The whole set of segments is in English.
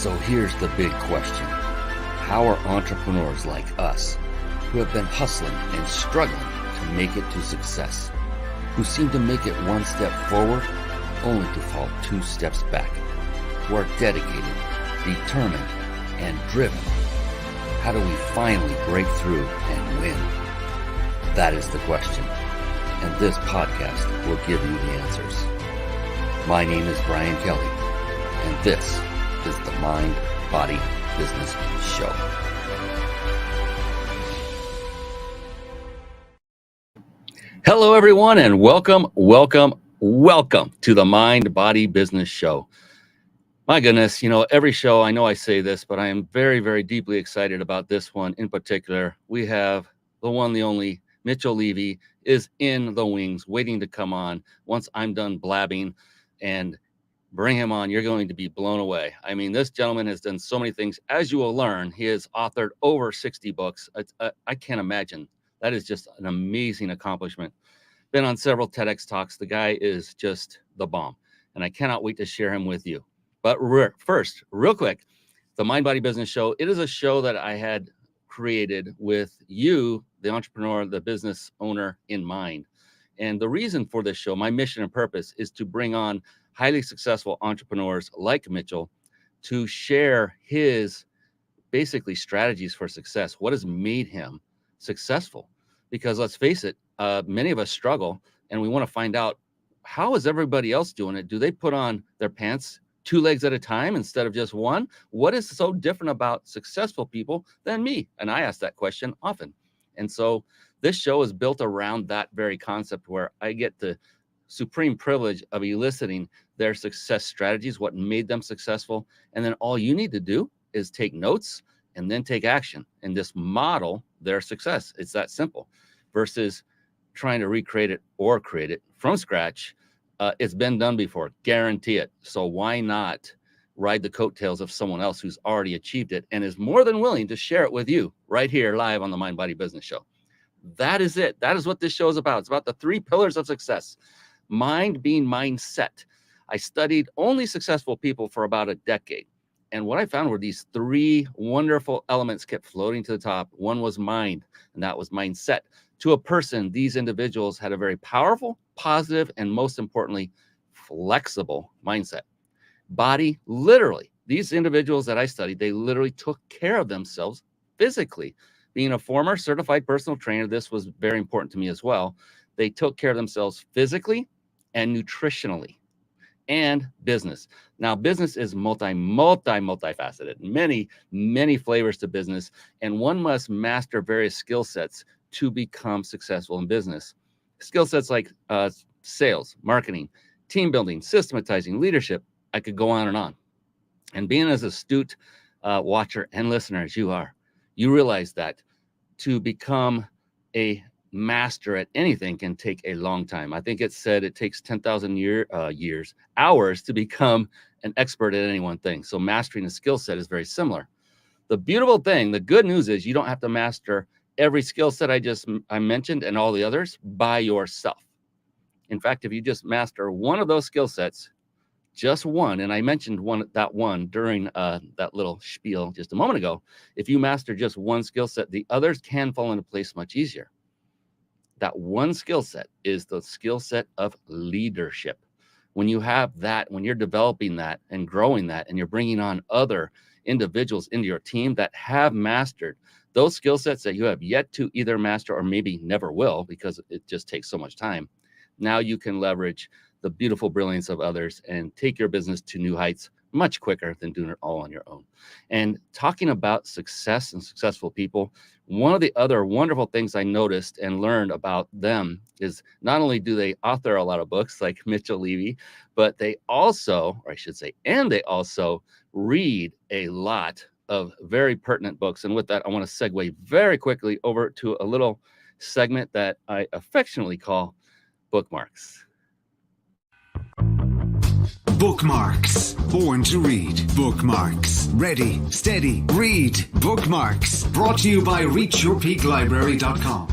So here's the big question. How are entrepreneurs like us, who have been hustling and struggling to make it to success, who seem to make it one step forward only to fall two steps back, who are dedicated, determined, and driven, how do we finally break through and win? That is the question, and this podcast will give you the answers. My name is Brian Kelly, and this is the Mindbody Business Show. Hello, everyone, and welcome to the Mindbody Business Show. My goodness, every show, I know I say this, but I am very, very deeply excited about this one in particular. We have the one, the only, Mitchell Levy is in the wings, waiting to come on. Once I'm done blabbing and bring him on, you're going to be blown away. I mean, this gentleman has done so many things. As you will learn, he has authored over 60 books. I can't imagine. That is just an amazing accomplishment. Been on several TEDx talks. The guy is just the bomb, and I cannot wait to share him with you. But first, real quick, the Mindbody Business Show, it is a show that I had created with you, the entrepreneur, the business owner, in mind. And the reason for this show, my mission and purpose, is to bring on highly successful entrepreneurs like Mitchell to share his basically strategies for success, what has made him successful. Because let's face it, many of us struggle, and we want to find out, how is everybody else doing it? Do they put on their pants two legs at a time instead of just one? What is so different about successful people than me? And I ask that question often. And so this show is built around that very concept, where I get the supreme privilege of eliciting their success strategies, what made them successful. And then all you need to do is take notes and then take action and just model their success. It's that simple, versus trying to recreate it or create it from scratch. It's been done before, guarantee it. So why not ride the coattails of someone else who's already achieved it and is more than willing to share it with you right here live on the Mindbody Business Show? That is it. That is what this show is about. It's about the three pillars of success. Mind being mindset. I studied only successful people for about a decade. And what I found were these three wonderful elements kept floating to the top. One was mind, and that was mindset. To a person, these individuals had a very powerful, positive, and most importantly, flexible mindset. Body, literally, these individuals that I studied, they literally took care of themselves physically. Being a former certified personal trainer, this was very important to me as well. They took care of themselves physically and nutritionally. And business. Now, business is multifaceted, many flavors to business, and one must master various skill sets to become successful in business. Skill sets like sales, marketing, team building, systematizing, leadership. I could go on and on. And being as astute watcher and listener as you are, you realize that to become a master at anything can take a long time. I think it said it takes 10,000 hours to become an expert at any one thing. So mastering a skill set is very similar. The beautiful thing, the good news is you don't have to master every skill set I mentioned and all the others by yourself. In fact, if you just master one of those skill sets, just one, and I mentioned that one during that little spiel just a moment ago, if you master just one skill set, the others can fall into place much easier. That one skill set is the skill set of leadership. When you have that, when you're developing that and growing that, and you're bringing on other individuals into your team that have mastered those skill sets that you have yet to either master or maybe never will, because it just takes so much time, now you can leverage the beautiful brilliance of others and take your business to new heights much quicker than doing it all on your own. And talking about success and successful people, one of the other wonderful things I noticed and learned about them is not only do they author a lot of books like Mitchell Levy, but they also, or I should say, and they also read a lot of very pertinent books. And with that, I want to segue very quickly over to a little segment that I affectionately call Bookmarks. Bookmarks. Born to read. Bookmarks. Ready, steady, read. Bookmarks. Brought to you by ReachYourPeakLibrary.com.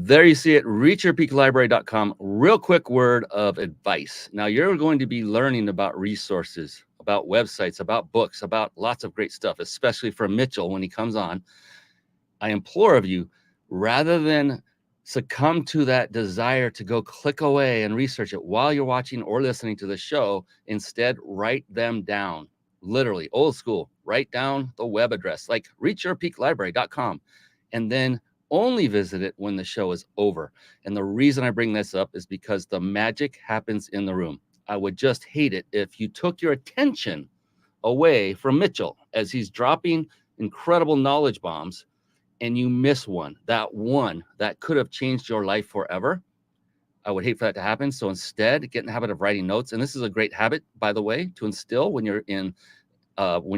There you see it, reachyourpeaklibrary.com. Real quick word of advice. Now, you're going to be learning about resources, about websites, about books, about lots of great stuff, especially from Mitchell when he comes on. I implore of you, rather than succumb to that desire to go click away and research it while you're watching or listening to the show, instead write them down. Literally, old school, write down the web address, like reachyourpeaklibrary.com, and then only visit it when the show is over. And the reason I bring this up is because the magic happens in the room. I would just hate it if you took your attention away from Mitchell as he's dropping incredible knowledge bombs and you miss one that could have changed your life forever. I would hate for that to happen. So instead, get in the habit of writing notes. And this is a great habit, by the way, to instill when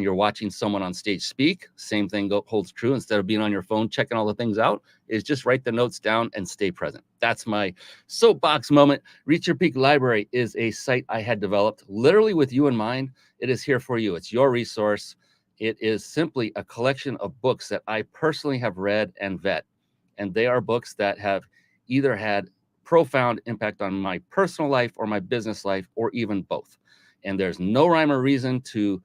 you're watching someone on stage speak. Same thing holds true. Instead of being on your phone checking all the things out, is just write the notes down and stay present. That's my soapbox moment. Reach Your Peak Library is a site I had developed literally with you in mind. It is here for you. It's your resource. It is simply a collection of books that I personally have read and vet. And they are books that have either had profound impact on my personal life or my business life, or even both. And there's no rhyme or reason to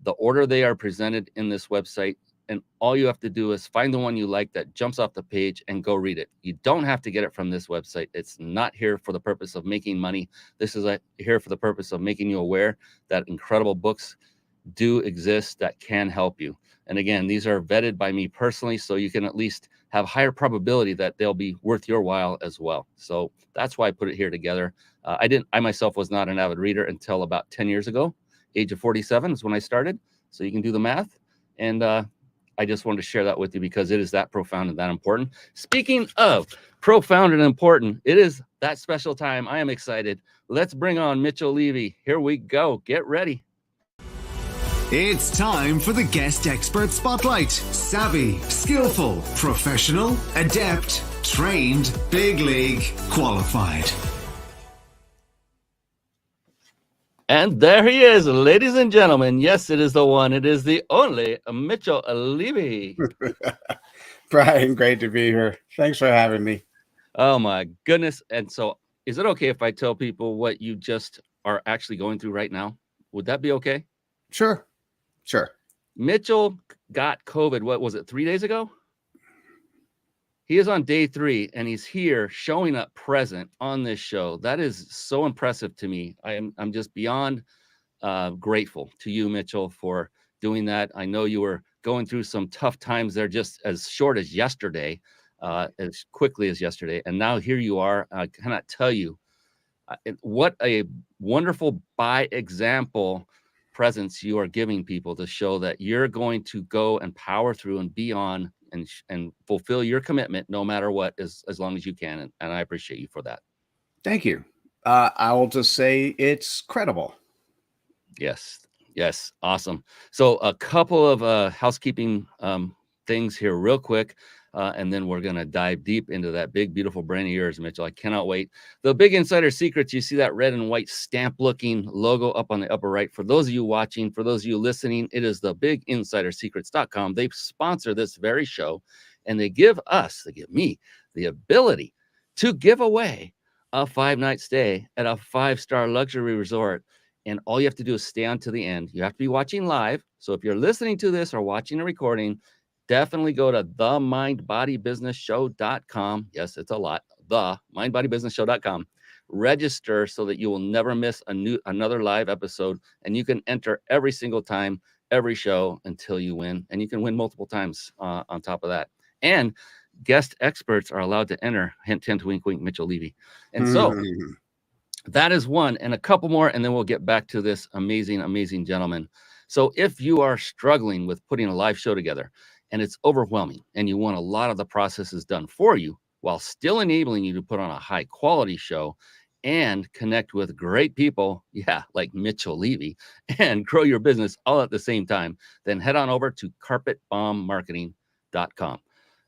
the order they are presented in this website. And all you have to do is find the one you like that jumps off the page and go read it. You don't have to get it from this website. It's not here for the purpose of making money. This is here for the purpose of making you aware that incredible books do exist that can help you. And again, these are vetted by me personally, so you can at least have higher probability that they'll be worth your while as well. So that's why I put it here together. I myself was not an avid reader until about 10 years ago. Age of 47 is when I started. So you can do the math. And I just wanted to share that with you because it is that profound and that important. Speaking of profound and important, it is that special time. I am excited. Let's bring on Mitchell Levy. Here we go. Get ready. It's time for the Guest Expert Spotlight. Savvy, skillful, professional, adept, trained, big league, qualified. And there he is, ladies and gentlemen. Yes, it is the one. It is the only Mitchell Levy. Brian, great to be here. Thanks for having me. Oh, my goodness. And so is it okay if I tell people what you just are actually going through right now? Would that be okay? Sure. Mitchell got COVID. What was it, 3 days ago? He is on day 3 and he's here showing up present on this show. That is so impressive to me. I'm just beyond grateful to you, Mitchell, for doing that. I know you were going through some tough times there just as short as yesterday, as quickly as yesterday. And now here you are. I cannot tell you what a wonderful by example presence you are giving people to show that you're going to go and power through and be on and fulfill your commitment no matter what, as long as you can. And I appreciate you for that. Thank you. I will just say it's credible. Yes. Awesome. So a couple of housekeeping things here real quick. And then we're going to dive deep into that big, beautiful brain of yours, Mitchell. I cannot wait. The big insider secrets, you see that red and white stamp looking logo up on the upper right. For those of you watching, for those of you listening, it is the biginsidersecrets.com. They sponsor this very show and they give me the ability to give away a 5-night stay at a 5-star luxury resort. And all you have to do is stay on to the end. You have to be watching live. So if you're listening to this or watching a recording, definitely go to themindbodybusinessshow.com. Yes, it's a lot. Themindbodybusinessshow.com. Register so that you will never miss another live episode. And you can enter every single time, every show until you win. And you can win multiple times on top of that. And guest experts are allowed to enter. Hint, hint, wink, wink, Mitchell Levy. And so that is one and a couple more. And then we'll get back to this amazing, amazing gentleman. So if you are struggling with putting a live show together, and it's overwhelming, and you want a lot of the processes done for you while still enabling you to put on a high quality show and connect with great people, like Mitchell Levy, and grow your business all at the same time, then head on over to carpetbombmarketing.com.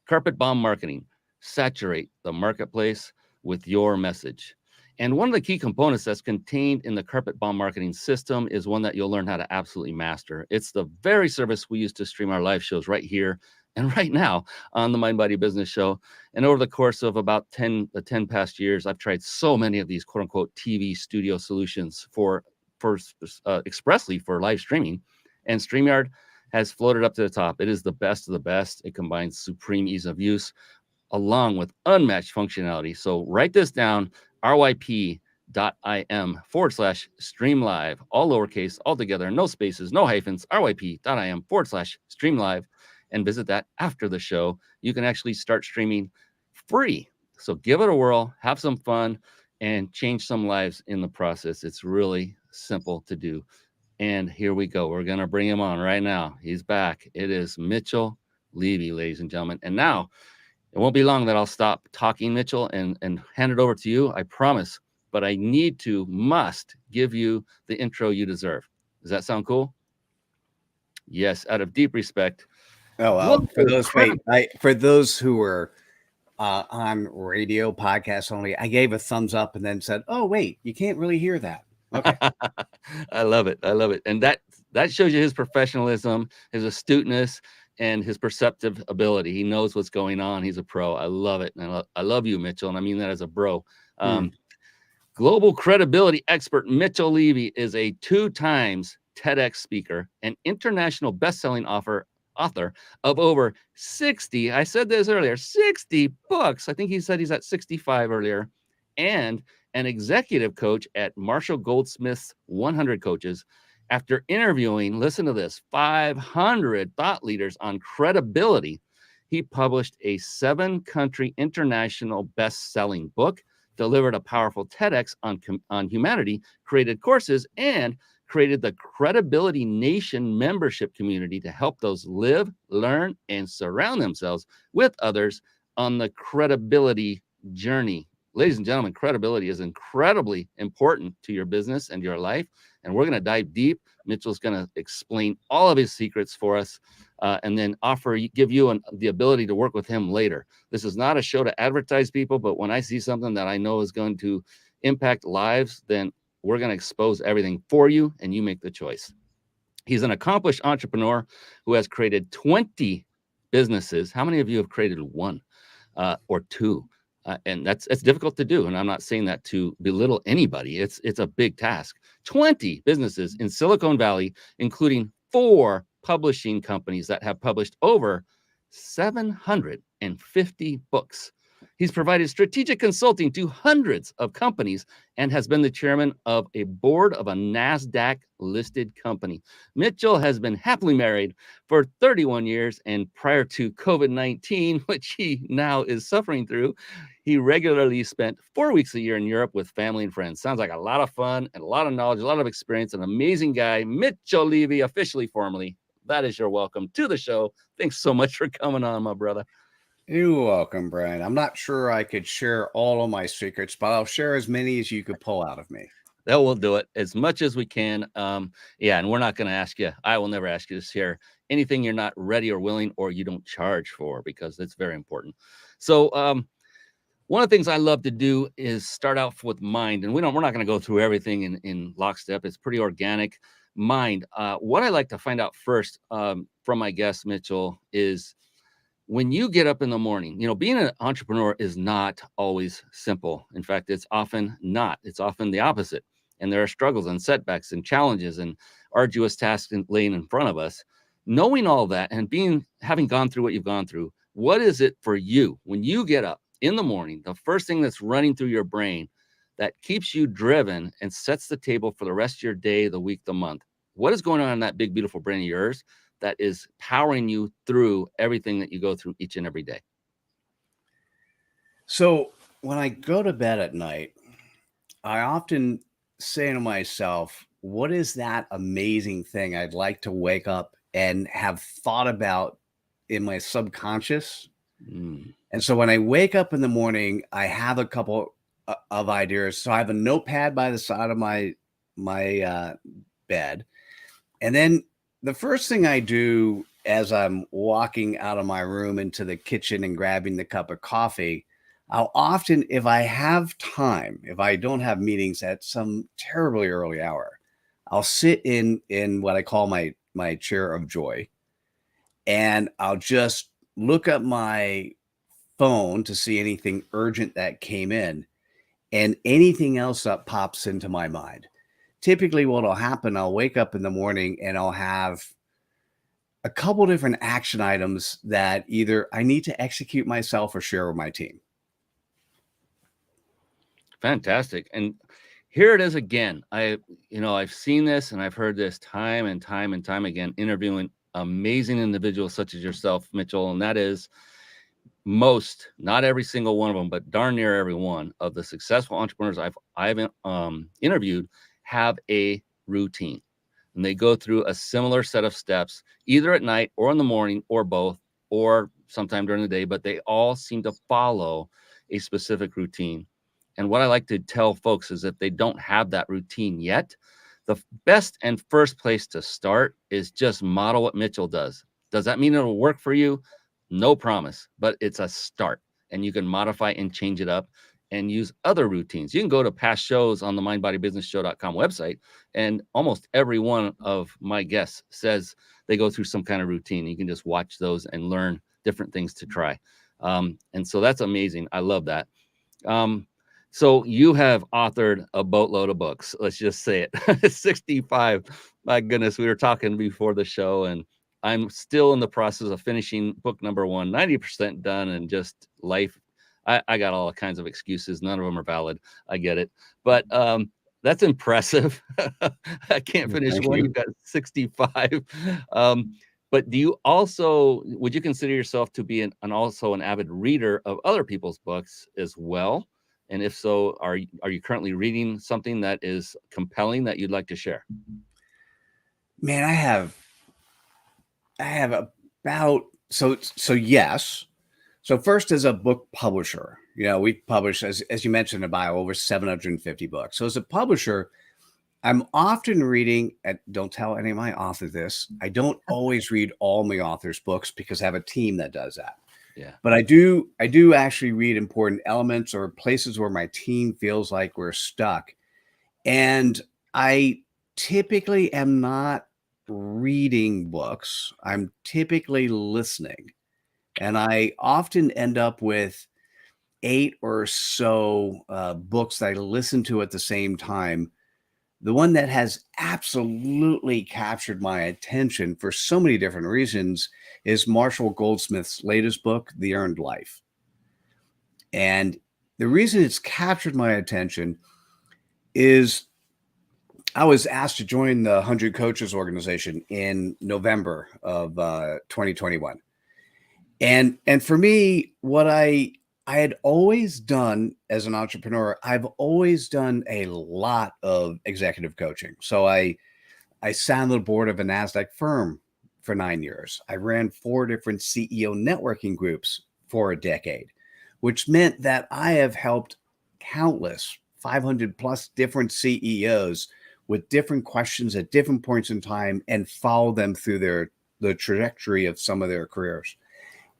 Carpet Bomb Marketing. Saturate the marketplace with your message. And one of the key components that's contained in the Carpet Bomb Marketing system is one that you'll learn how to absolutely master. It's the very service we use to stream our live shows right here and right now on the Mindbody Business Show. And over the course of about 10 past years, I've tried so many of these quote unquote TV studio solutions for expressly for live streaming, and StreamYard has floated up to the top. It is the best of the best. It combines supreme ease of use along with unmatched functionality. So write this down, ryp.im/streamlive, all lowercase, all together, no spaces, no hyphens, ryp.im/streamlive, and visit that after the show. You can actually start streaming free. So give it a whirl, have some fun, and change some lives in the process. It's really simple to do. And here we go. We're going to bring him on right now. He's back. It is Mitchell Levy, ladies and gentlemen. And now it won't be long that I'll stop talking, Mitchell, and hand it over to you. I promise. But I must give you the intro you deserve. Does that sound cool? Yes, out of deep respect. Oh, well, for those who were on radio podcast only, I gave a thumbs up and then said, "Oh, wait, you can't really hear that." Okay. I love it. And that shows you his professionalism, his astuteness, and his perceptive ability. He knows what's going on. He's a pro. I love it. And I love you, Mitchell. And I mean that as a bro. Global credibility expert Mitchell Levy is a 2 times TEDx speaker, an international best-selling author of over 60, I said this earlier, 60 books. I think he said he's at 65 earlier, and an executive coach at Marshall Goldsmith's 100 Coaches. After interviewing, listen to this, 500 thought leaders on credibility, he published a 7-country international best-selling book, delivered a powerful TEDx on humanity, created courses, and created the Credibility Nation membership community to help those live, learn, and surround themselves with others on the credibility journey. Ladies and gentlemen, credibility is incredibly important to your business and your life, and we're going to dive deep. Mitchell's going to explain all of his secrets for us, and then give you the ability to work with him later. This is not a show to advertise people, but when I see something that I know is going to impact lives, then we're going to expose everything for you, and you make the choice. He's an accomplished entrepreneur who has created 20 businesses. How many of you have created 1 or 2? And it's difficult to do. And I'm not saying that to belittle anybody. It's a big task. 20 businesses in Silicon Valley, including 4 publishing companies that have published over 750 books. He's provided strategic consulting to hundreds of companies and has been the chairman of a board of a NASDAQ-listed company. Mitchell has been happily married for 31 years, and prior to COVID-19, which he now is suffering through, he regularly spent 4 weeks a year in Europe with family and friends. Sounds like a lot of fun and a lot of knowledge, a lot of experience, an amazing guy. Mitchell Levy, officially, formally, that is your welcome to the show. Thanks so much for coming on, my brother. You're welcome, Brian. I'm not sure I could share all of my secrets, but I'll share as many as you could pull out of me. That will do it as much as we can. Yeah, and we're not going to ask you. I will never ask you to share anything you're not ready or willing or you don't charge for, because that's very important. So one of the things I love to do is start out with mind, and we're not going to go through everything in lockstep. It's pretty organic. Mind. What I like to find out first from my guest, Mitchell, is when you get up in the morning, being an entrepreneur is not always simple. In fact, it's often not. It's often the opposite. And there are struggles and setbacks and challenges and arduous tasks laying in front of us. Knowing all that and having gone through what you've gone through, what is it for you when you get up in the morning, the first thing that's running through your brain that keeps you driven and sets the table for the rest of your day, the week, the month? What is going on in that big, beautiful brain of yours that is powering you through everything that you go through each and every day? So when I go to bed at night, I often say to myself, what is that amazing thing I'd like to wake up and have thought about in my subconscious? And so when I wake up in the morning, I have a couple of ideas. So I have a notepad by the side of my bed. And then the first thing I do as I'm walking out of my room into the kitchen and grabbing the cup of coffee, I'll often, if I have time, if I don't have meetings at some terribly early hour, I'll sit in what I call my chair of joy, and I'll just look up my phone to see anything urgent that came in, and anything else that pops into my mind. Typically, what'll happen, I'll wake up in the morning and I'll have a couple different action items that either I need to execute myself or share with my team. Fantastic. And here it is again. I've seen this and I've heard this time and time and time again, interviewing amazing individuals such as yourself, Mitchell. And that is most, not every single one of them, but darn near every one of the successful entrepreneurs I've interviewed have a routine. And they go through a similar set of steps, either at night or in the morning or both, or sometime during the day, but they all seem to follow a specific routine. And what I like to tell folks is if they don't have that routine yet, the best and first place to start is just model what Mitchell does. Does that mean it'll work for you? No promise, but it's a start, and you can modify and change it up and use other routines. You can go to past shows on the mindbodybusinessshow.com website, and almost every one of my guests says they go through some kind of routine. You can just watch those and learn different things to try. And so that's amazing. I love that. So you have authored a boatload of books. Let's just say it. 65. My goodness, we were talking before the show, and I'm still in the process of finishing book number 1, 90% done, and just life. I got all kinds of excuses. None of them are valid. I get it. But that's impressive. I can't finish Thank one. you. You've got 65. But would you consider yourself to be also an avid reader of other people's books as well? And if so, are you currently reading something that is compelling that you'd like to share? Man, I have about, so yes. So first, as a book publisher, we publish, as you mentioned in the bio, over 750 books. So as a publisher, I'm often reading, don't tell any of my authors this, I don't always read all my authors' books because I have a team that does that. Yeah. But I do actually read important elements or places where my team feels like we're stuck. And I typically am not reading books. I'm typically listening. And I often end up with 8 or so books that I listen to at the same time. The one that has absolutely captured my attention for so many different reasons is Marshall Goldsmith's latest book, The Earned Life. And the reason it's captured my attention is I was asked to join the 100 Coaches organization in November of 2021. And for me, what I had always done as an entrepreneur, I've always done a lot of executive coaching. So I sat on the board of a NASDAQ firm for 9 years. I ran 4 different CEO networking groups for a decade, which meant that I have helped countless 500 plus different CEOs with different questions at different points in time and follow them through the trajectory of some of their careers.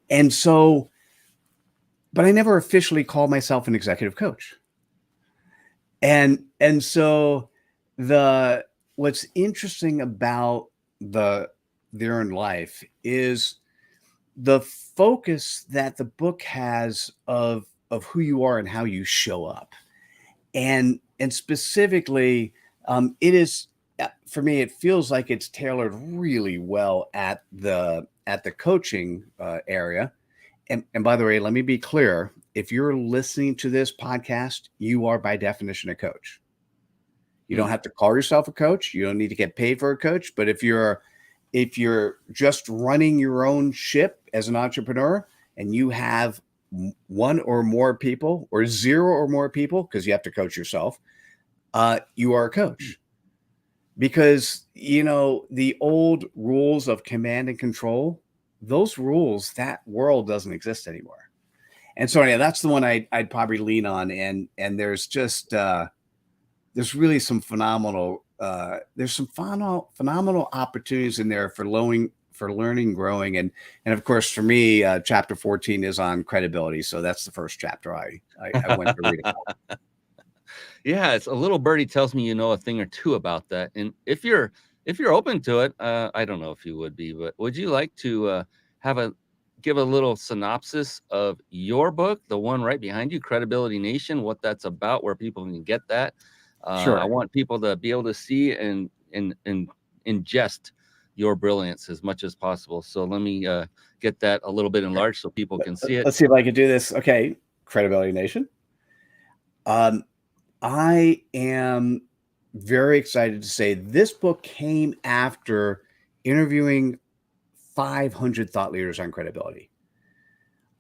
And so, but I never officially called myself an executive coach. And so what's interesting about the Earned Life is the focus that the book has of who you are and how you show up. And specifically, it is, for me, it feels like it's tailored really well at the coaching area. And by the way, let me be clear. If you're listening to this podcast, you are by definition a coach. You don't have to call yourself a coach. You don't need to get paid for a coach. But if you're just running your own ship as an entrepreneur and you have 1 or more people or 0 or more people, because you have to coach yourself, you are a coach. Because, the old rules of command and control, those rules, that world doesn't exist anymore. And so yeah, that's the one I'd probably lean on. And there's just, there's really some phenomenal opportunities in there for learning, growing. And of course, for me, chapter 14 is on credibility. So that's the first chapter I went to read about. Yeah, it's a little birdie tells me you know a thing or two about that. And if you're open to it, I don't know if you would be, but would you like to have give a little synopsis of your book, the one right behind you, Credibility Nation, what that's about, where people can get that? Sure. I want people to be able to see and ingest your brilliance as much as possible. So let me get that a little bit enlarged so people can see it. Let's see if I can do this. Okay, Credibility Nation. I am very excited to say this book came after interviewing 500 thought leaders on credibility.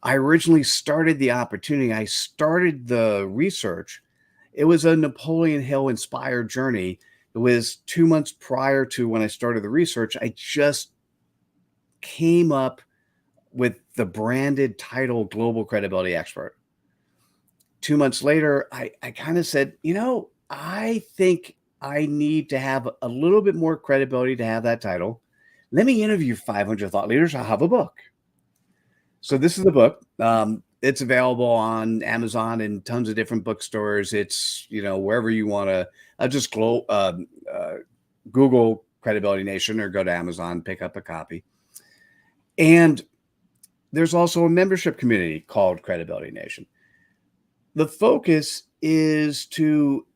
I originally started the opportunity. I started the research. It was a Napoleon Hill inspired journey. It was 2 months prior to when I started the research. I just came up with the branded title Global Credibility Expert. 2 months later, I kind of said, I think I need to have a little bit more credibility to have that title. Let me interview 500 thought leaders. I'll have a book. So this is the book. It's available on Amazon and tons of different bookstores. It's, wherever you want to. Just Google Credibility Nation or go to Amazon, pick up a copy. And there's also a membership community called Credibility Nation. The focus is to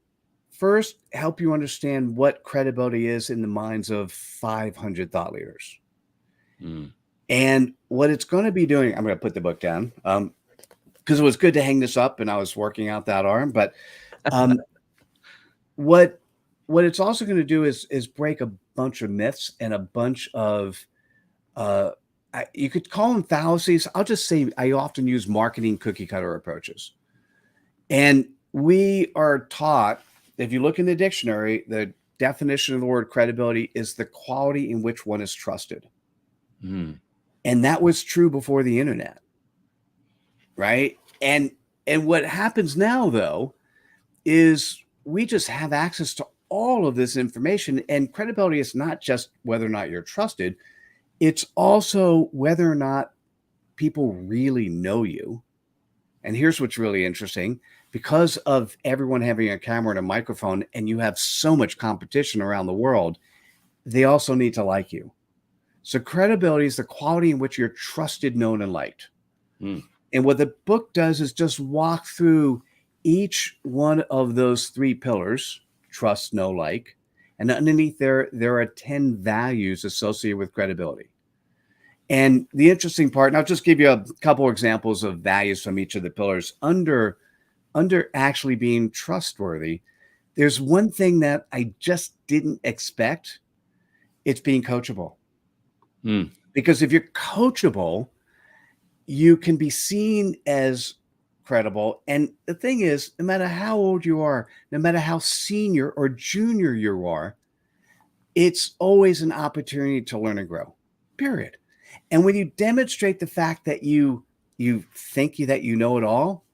first help you understand what credibility is in the minds of 500 thought leaders. And what it's going to be doing, I'm going to put the book down because it was good to hang this up and I was working out that arm. But what it's also going to do is break a bunch of myths and a bunch of, you could call them fallacies. I'll just say I often use marketing cookie cutter approaches. And we are taught, if you look in the dictionary, the definition of the word credibility is the quality in which one is trusted. And that was true before the internet, right? And what happens now, though, is we just have access to all of this information. And credibility is not just whether or not you're trusted. It's also whether or not people really know you. And here's what's really interesting. Because of everyone having a camera and a microphone, and you have so much competition around the world, they also need to like you. So credibility is the quality in which you're trusted, known, and liked. And what the book does is just walk through each one of those 3 pillars: trust, know, like. And underneath there are 10 values associated with credibility. And the interesting part, and I'll just give you a couple examples of values from each of the pillars. Under actually being trustworthy, there's one thing that I just didn't expect. It's being coachable. Because if you're coachable, you can be seen as credible. And the thing is, no matter how old you are, no matter how senior or junior you are, it's always an opportunity to learn and grow, period. And when you demonstrate the fact that you think that you know it all,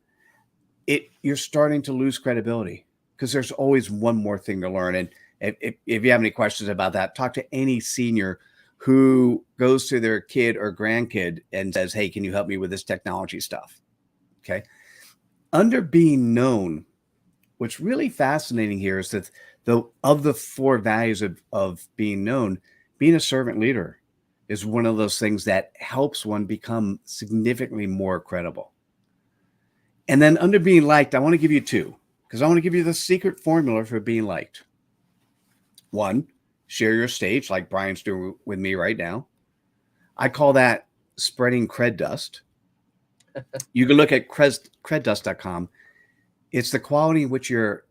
you're starting to lose credibility because there's always one more thing to learn. And if you have any questions about that, talk to any senior who goes to their kid or grandkid and says, hey, can you help me with this technology stuff? Okay. Under being known, what's really fascinating here is that of the 4 values of being known, being a servant leader is one of those things that helps one become significantly more credible. And then under being liked, I want to give you 2, because I want to give you the secret formula for being liked. 1, share your stage like Brian's doing with me right now. I call that spreading cred dust. You can look at creddust.com. It's the quality in which cred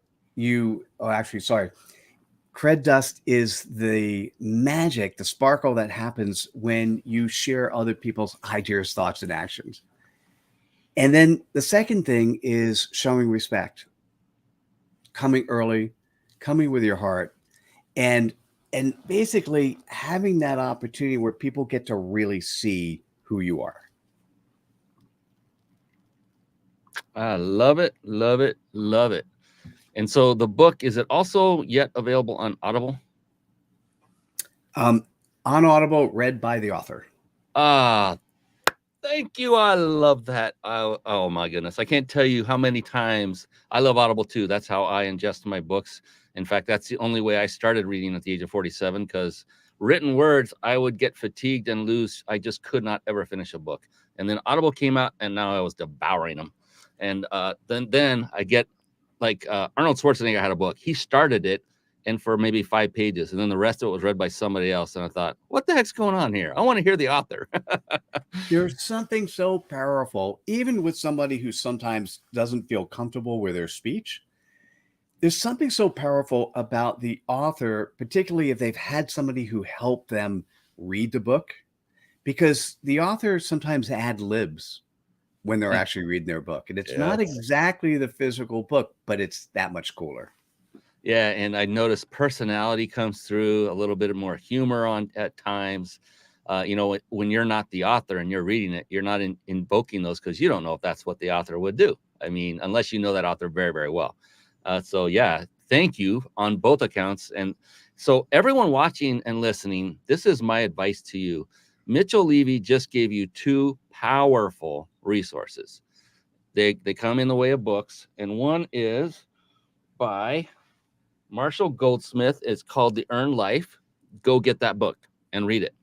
dust is the magic, the sparkle that happens when you share other people's ideas, thoughts, and actions. And then the second thing is showing respect, coming early, coming with your heart, and basically having that opportunity where people get to really see who you are. I love it, love it, love it. And so the book, is it also yet available on Audible? On Audible, read by the author. Thank you. I love that. Oh my goodness. I can't tell you how many times I love Audible too. That's how I ingest my books. In fact, that's the only way I started reading at the age of 47, because written words, I would get fatigued and lose. I just could not ever finish a book. And then Audible came out, and now I was devouring them. And then I get like Arnold Schwarzenegger had a book. He started it, and for maybe 5 pages, and then the rest of it was read by somebody else. And I thought, what the heck's going on here? I want to hear the author. There's something so powerful, even with somebody who sometimes doesn't feel comfortable with their speech. There's something so powerful about the author, particularly if they've had somebody who helped them read the book, because the author sometimes ad libs when they're actually reading their book. And it's not exactly the physical book, but it's that much cooler. Yeah, and I noticed personality comes through, a little bit more humor on at times. When you're not the author and you're reading it, you're not invoking those because you don't know if that's what the author would do. I mean, unless you know that author very, very well. So yeah, thank you on both accounts. And so everyone watching and listening, this is my advice to you. Mitchell Levy just gave you 2 powerful resources. They come in the way of books, and one is by Marshall Goldsmith. It's called The Earned Life. Go get that book and read it.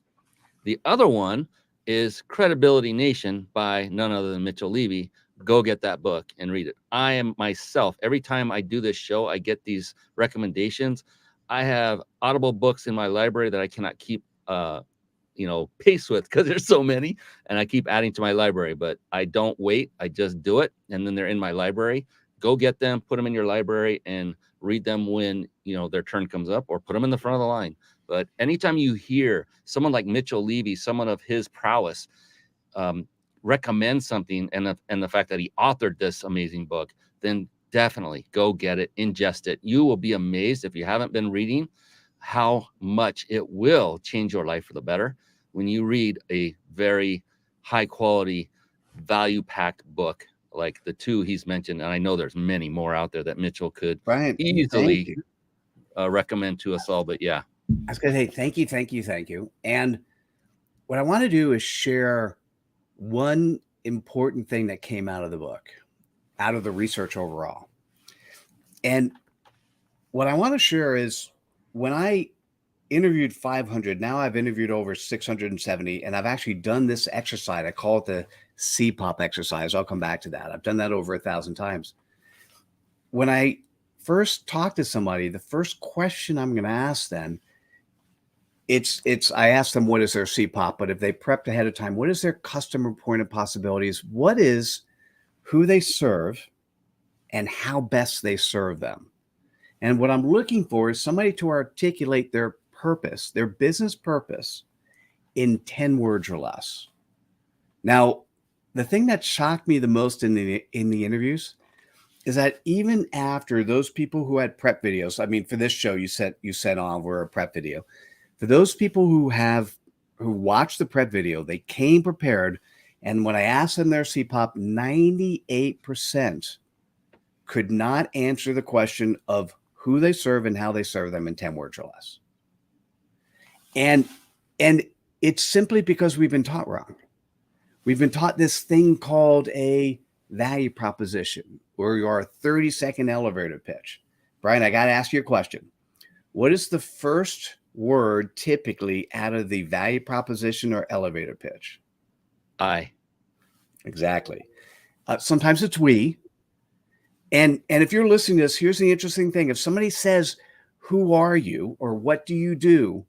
The other one is Credibility Nation by none other than Mitchell Levy. Go get that book and read it. I am myself, every time I do this show, I get these recommendations. I have Audible books in my library that I cannot keep pace with because there's so many, and I keep adding to my library, but I don't wait. I just do it, and then they're in my library. Go get them, put them in your library, and read them when their turn comes up, or put them in the front of the line. But anytime you hear someone like Mitchell Levy, someone of his prowess, recommend something, and the fact that he authored this amazing book, then definitely go get it, ingest it. You will be amazed, if you haven't been reading, how much it will change your life for the better when you read a very high quality, value packed book like the 2 he's mentioned. And I know there's many more out there that Mitchell could easily recommend to us all. But yeah, I was going to say thank you. And what I want to do is share one important thing that came out of the book, out of the research overall. And what I want to share is, when I interviewed 500, now I've interviewed over 670, and I've actually done this exercise. I call it the CPOP exercise. I'll come back to that. I've done that over 1,000 times. When I first talk to somebody, the first question I'm going to ask them, I ask them, what is their CPOP? But if they prepped ahead of time, what is their customer point of possibilities? What is who they serve and how best they serve them? And what I'm looking for is somebody to articulate their purpose, their business purpose, in 10 words or less. Now, the thing that shocked me the most in the interviews is that even after those people who had prep videos, I mean, for this show you said on were a prep video. For those people who watched the prep video, they came prepared, and when I asked them their CPOP, 98% could not answer the question of who they serve and how they serve them in 10 words or less. And it's simply because we've been taught wrong. We've been taught this thing called a value proposition, or your 30-second elevator pitch. Brian, I got to ask you a question. What is the first word typically out of the value proposition or elevator pitch? I. Exactly. Sometimes it's we. And if you're listening to this, here's the interesting thing. If somebody says, who are you, or what do you do?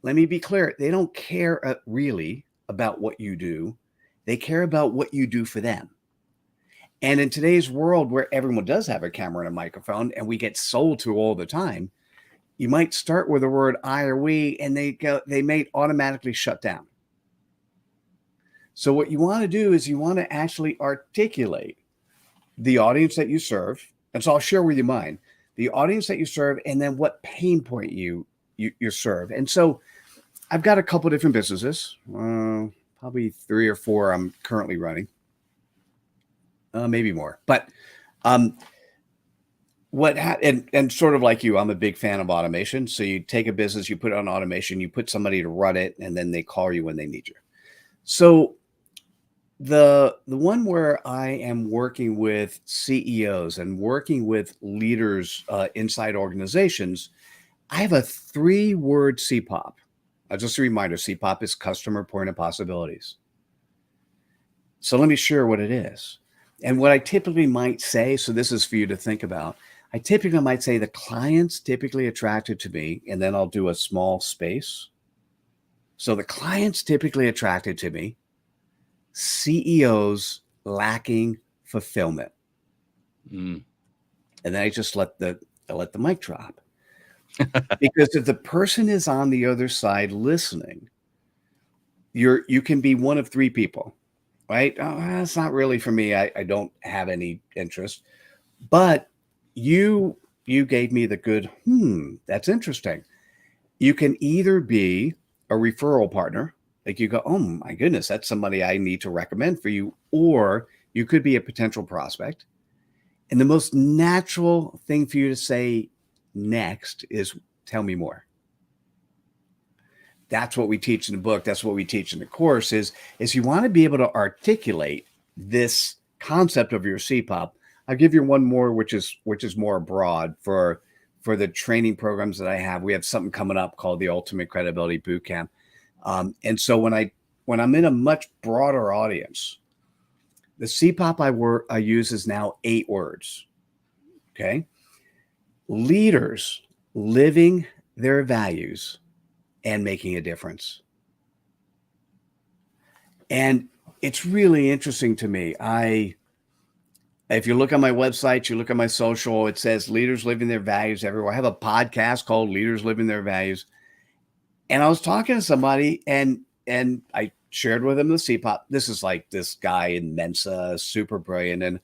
Let me be clear. They don't care really about what you do. They care about what you do for them. And in today's world where everyone does have a camera and a microphone, and we get sold to all the time, you might start with the word I or we, and they may automatically shut down. So what you want to do is you want to actually articulate the audience that you serve. And so I'll share with you mine, the audience that you serve, and then what pain point you serve. And so I've got a couple of different businesses, probably 3 or 4 I'm currently running, maybe more. But and sort of like you, I'm a big fan of automation. So you take a business, you put it on automation, you put somebody to run it, and then they call you when they need you. So the one where I am working with CEOs and working with leaders inside organizations, I have a 3-word CPOP. Just a reminder, CPOP is customer point of possibilities. So let me share what it is. And what I typically might say, so this is for you to think about. I typically might say the clients typically attracted to me, and then I'll do a small space. So the clients typically attracted to me, CEOs lacking fulfillment. Mm. And then I just let the mic drop. Because if the person is on the other side listening, you can be one of three people, right? Oh, that's not really for me. I don't have any interest. But you gave me the good, that's interesting. You can either be a referral partner, like you go, oh my goodness, that's somebody I need to recommend for you, or you could be a potential prospect. And the most natural thing for you to say next is, tell me more. That's what we teach in the book. That's what we teach in the course is you want to be able to articulate this concept of your CPOP. I'll give you one more, which is more broad for the training programs that I have. We have something coming up called the Ultimate Credibility Bootcamp. And so when I'm in a much broader audience, the CPOP I use is now 8 words. Okay. Leaders living their values and making a difference. And it's really interesting to me. If you look on my website, you look at my social, it says leaders living their values everywhere. I have a podcast called Leaders Living Their Values. And I was talking to somebody and I shared with him the CPOP. This is like this guy in Mensa, super brilliant. And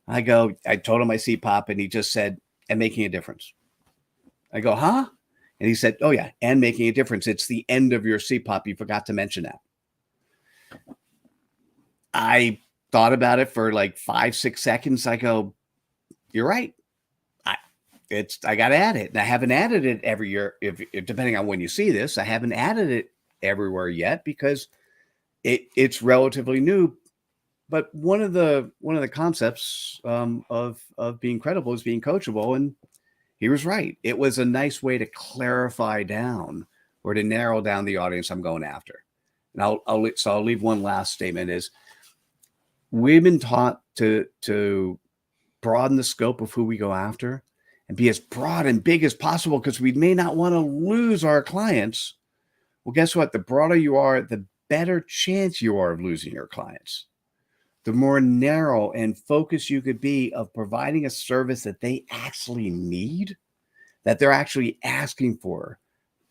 I told him my CPOP and he just said, and making a difference. I go, huh? And he said, oh yeah, and making a difference. It's the end of your CPOP. You forgot to mention that. I thought about it for like 5-6 seconds. I go, you're right. I got to add it. And I haven't added it every year. If depending on when you see this, I haven't added it everywhere yet because it's relatively new. But one of the concepts of being credible is being coachable. And he was right. It was a nice way to clarify down or to narrow down the audience I'm going after. And I'll leave one last statement is we've been taught to broaden the scope of who we go after and be as broad and big as possible because we may not want to lose our clients. Well, guess what? The broader you are, the better chance you are of losing your clients. The more narrow and focused you could be of providing a service that they actually need, that they're actually asking for,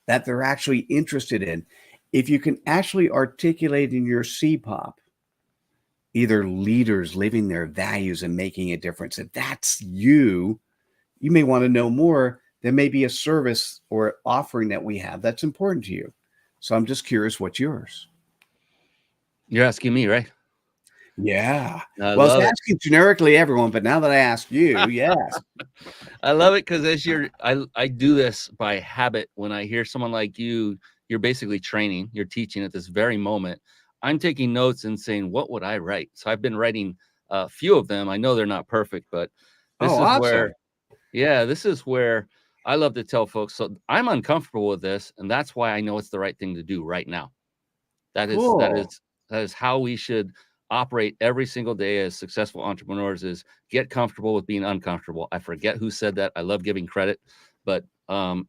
that they're actually interested in. If you can actually articulate in your CPOP, either leaders living their values and making a difference, if that's you may want to know more. There may be a service or offering that we have that's important to you. So I'm just curious, what's yours? You're asking me, right? Yeah. I was asking generically everyone, but now that I asked you, yes. I love it because I do this by habit. When I hear someone like you, you're basically training, you're teaching at this very moment. I'm taking notes and saying, what would I write? So I've been writing a few of them. I know they're not perfect, but this is awesome. This is where I love to tell folks. So I'm uncomfortable with this, and that's why I know it's the right thing to do right now. That is how we should operate every single day as successful entrepreneurs is get comfortable with being uncomfortable. I forget who said that. I love giving credit. But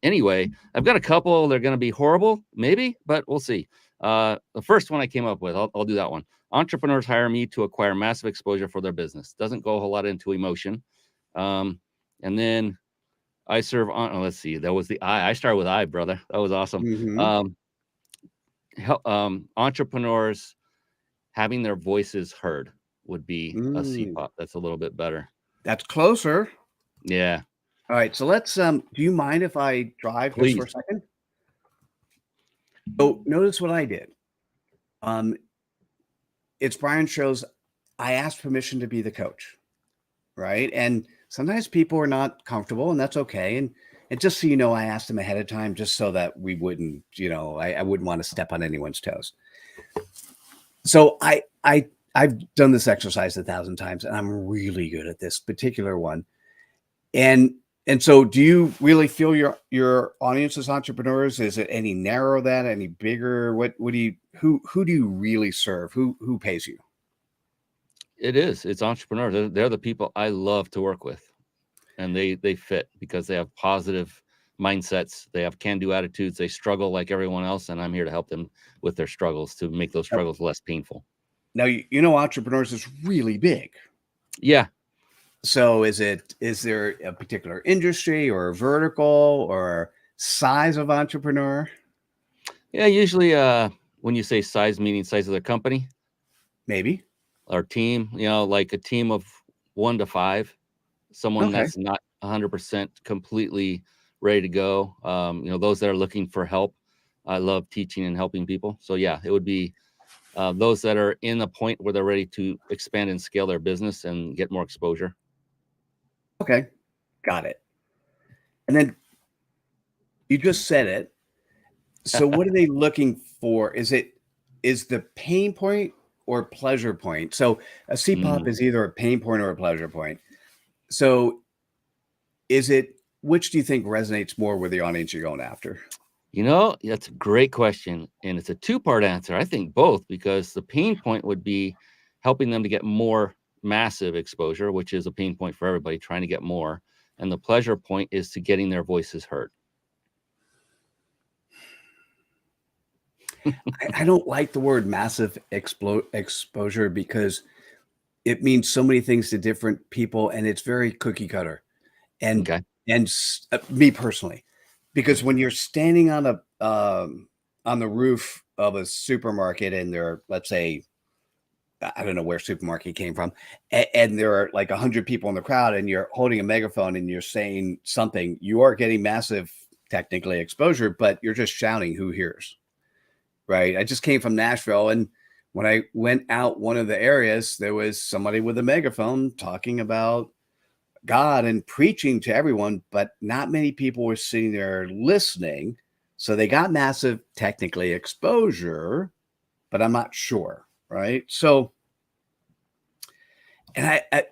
anyway, I've got a couple. They're going to be horrible, maybe, but we'll see. The first one I came up with, I'll do that one. Entrepreneurs hire me to acquire massive exposure for their business. Doesn't go a whole lot into emotion. And then I serve on, let's see, that was the I. I started with I, brother. That was awesome. Mm-hmm. Entrepreneurs having their voices heard would be a CPOP. That's a little bit better. That's closer. Yeah. All right. So let's, do you mind if I drive just for a second? So notice what I did. It's Brian shows. I asked permission to be the coach. Right. And sometimes people are not comfortable and that's okay. And just so you know, I asked them ahead of time just so that we wouldn't, I wouldn't want to step on anyone's toes. So I've done this exercise 1,000 times and I'm really good at this particular one. And And so do you really feel your audience is entrepreneurs? Is it any narrow that, any bigger? What do you who do you really serve? Who pays you? It is. It's entrepreneurs. They're the people I love to work with, and they fit because they have positive mindsets. They have can-do attitudes. They struggle like everyone else, and I'm here to help them with their struggles to make those Now, struggles less painful. now you know entrepreneurs is really big. Yeah. So is there a particular industry or a vertical or size of entrepreneur? Yeah. Usually, when you say size, meaning size of their company Maybe. or team, like a team of 1 to 5, someone Okay. that's not 100% completely ready to go. Those that are looking for help. I love teaching and helping people. So yeah, it would be those that are in a point where they're ready to expand and scale their business and get more exposure. Okay. Got it. And then you just said it. So what are they looking for? Is the pain point or pleasure point? So a Mm. CPOP is either a pain point or a pleasure point. So is it which do you think resonates more with the audience you're going after? That's a great question. And it's a two-part answer. I think both, because the pain point would be helping them to get more massive exposure, which is a pain point for everybody trying to get more. And the pleasure point is to getting their voices heard. I don't like the word massive exposure because it means so many things to different people and it's very cookie cutter. And Okay. me personally, because when you're standing on the roof of a supermarket and there are, let's say, I don't know where supermarket came from, and there are like 100 people in the crowd, and you're holding a megaphone and you're saying something, you are getting massive, technically exposure, but you're just shouting. Who hears? Right? I just came from Nashville, and when I went out one of the areas, there was somebody with a megaphone talking about God and preaching to everyone, but not many people were sitting there listening. So they got massive technically exposure, but I'm not sure. Right. So, and I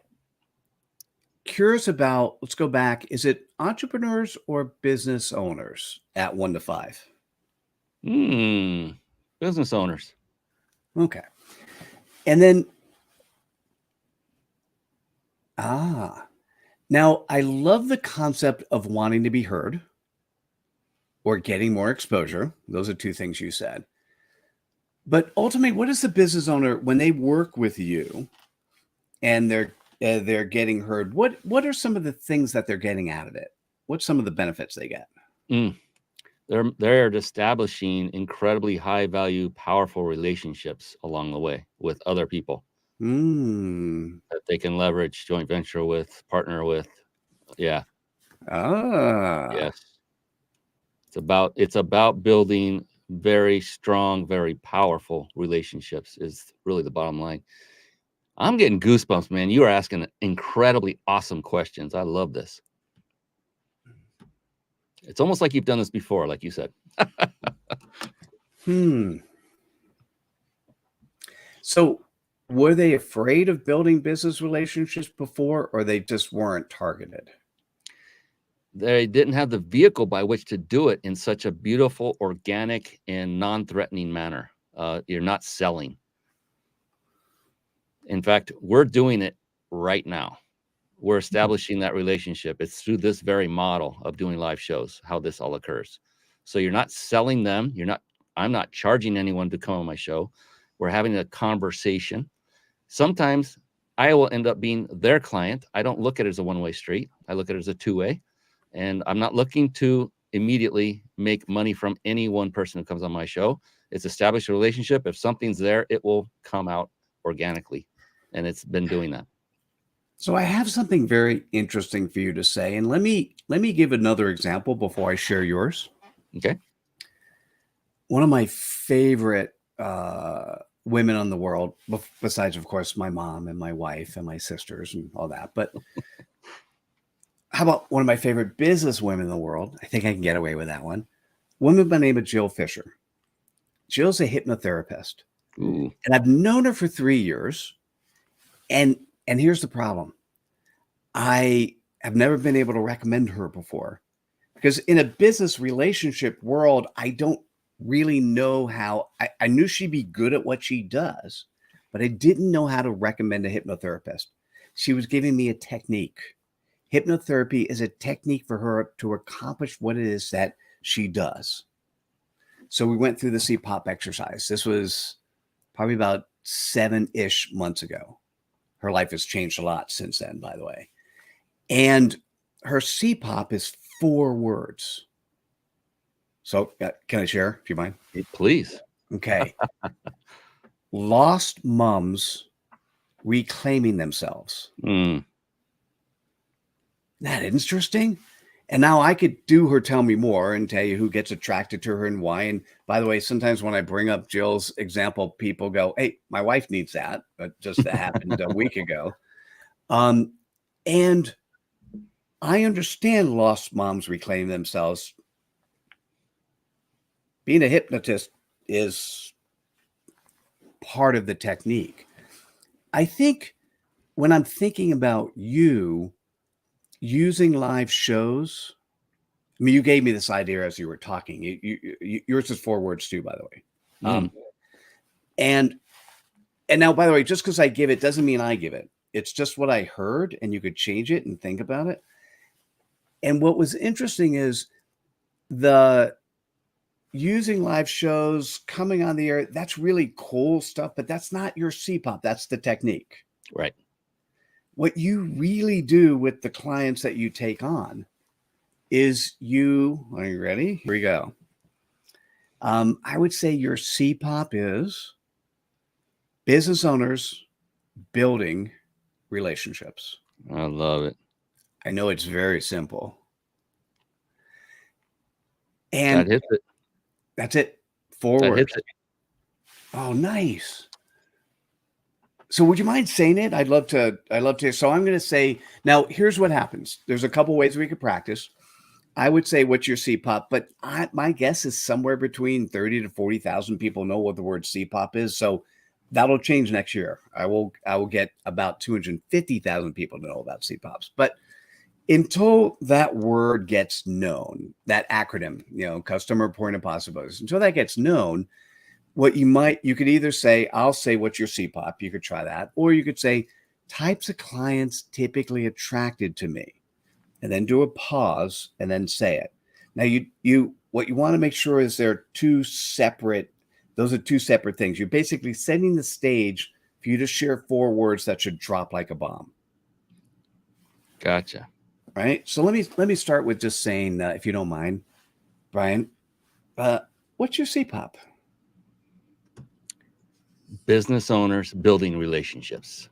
curious about, let's go back. Is it entrepreneurs or business owners at 1 to 5? Business owners. Okay. And then, ah, now I love the concept of wanting to be heard or getting more exposure. Those are two things you said. But ultimately, what is the business owner when they work with you and they're getting heard? What are some of the things that they're getting out of it? What's some of the benefits they get? Mm. They're establishing incredibly high value, powerful relationships along the way with other people Hmm. that they can leverage, joint venture with, partner with. Yeah. Ah. Yes. It's about building very strong, very powerful relationships is really the bottom line. I'm getting goosebumps, man. You are asking incredibly awesome questions. I love this. It's almost like you've done this before, like you said. Hmm. So were they afraid of building business relationships before, or they just weren't targeted? They didn't have the vehicle by which to do it in such a beautiful, organic, and non-threatening manner. You're not selling. In fact, we're doing it right now. We're establishing that relationship. It's through this very model of doing live shows, how this all occurs. So you're not selling them. I'm not charging anyone to come on my show. We're having a conversation. Sometimes I will end up being their client. I don't look at it as a one-way street. I look at it as a two-way. And I'm not looking to immediately make money from any one person who comes on my show. It's establish a relationship. If something's there, it will come out organically. And it's been doing that. So I have something very interesting for you to say, and let me give another example before I share yours. Okay. One of my favorite women in the world, besides of course my mom and my wife and my sisters and all that, but how about one of my favorite business women in the world? I think I can get away with that one. Woman by the name of Jill Fisher. Jill's a hypnotherapist, Ooh. and I've known her for 3 years. And here's the problem. I have never been able to recommend her before. Because in a business relationship world, I don't really know how. I knew she'd be good at what she does, but I didn't know how to recommend a hypnotherapist. She was giving me a technique. Hypnotherapy is a technique for her to accomplish what it is that she does. So we went through the CPOP exercise. This was probably about 7-ish months ago. Her life has changed a lot since then, by the way. And her CPOP is 4 words. So can I share, if you mind? Please. Okay. Lost moms reclaiming themselves. Mm. Isn't that interesting? And now I could do her tell me more and tell you who gets attracted to her and why. And by the way, sometimes when I bring up Jill's example, people go, hey, my wife needs that. But just that happened a week ago. And I understand lost moms reclaim themselves. Being a hypnotist is part of the technique. I think when I'm thinking about you using live shows, I mean, you gave me this idea as you were talking. Yours is 4 words too, by the way. And now, by the way, just because I give it doesn't mean I give it. It's just what I heard, and you could change it and think about it. And what was interesting is the using live shows, coming on the air. That's really cool stuff, but that's not your CPOP. That's the technique. Right. What you really do with the clients that you take on is are you ready? Here we go. I would say your CPOP is business owners building relationships. I love it. I know it's very simple. And that hits it. That's it. 4 words. Hits it. Oh, nice. So would you mind saying it? I'd love to. So I'm going to say, now here's what happens. There's a couple ways we could practice. I would say, what's your CPOP? But my guess is somewhere between 30 to 40,000 people know what the word CPOP is. So that'll change next year. I will get about 250,000 people to know about CPOPs. But until that word gets known, that acronym, customer point of possibilities, until that gets known, you could either say, I'll say, what's your CPOP? You could try that. Or you could say, types of clients typically attracted to me, and then do a pause and then say it. Now what you want to make sure is those are 2 separate things. You're basically setting the stage for you to share 4 words that should drop like a bomb. Gotcha. Right. So let me start with just saying, if you don't mind, Brian, what's your CPOP? Business owners building relationships.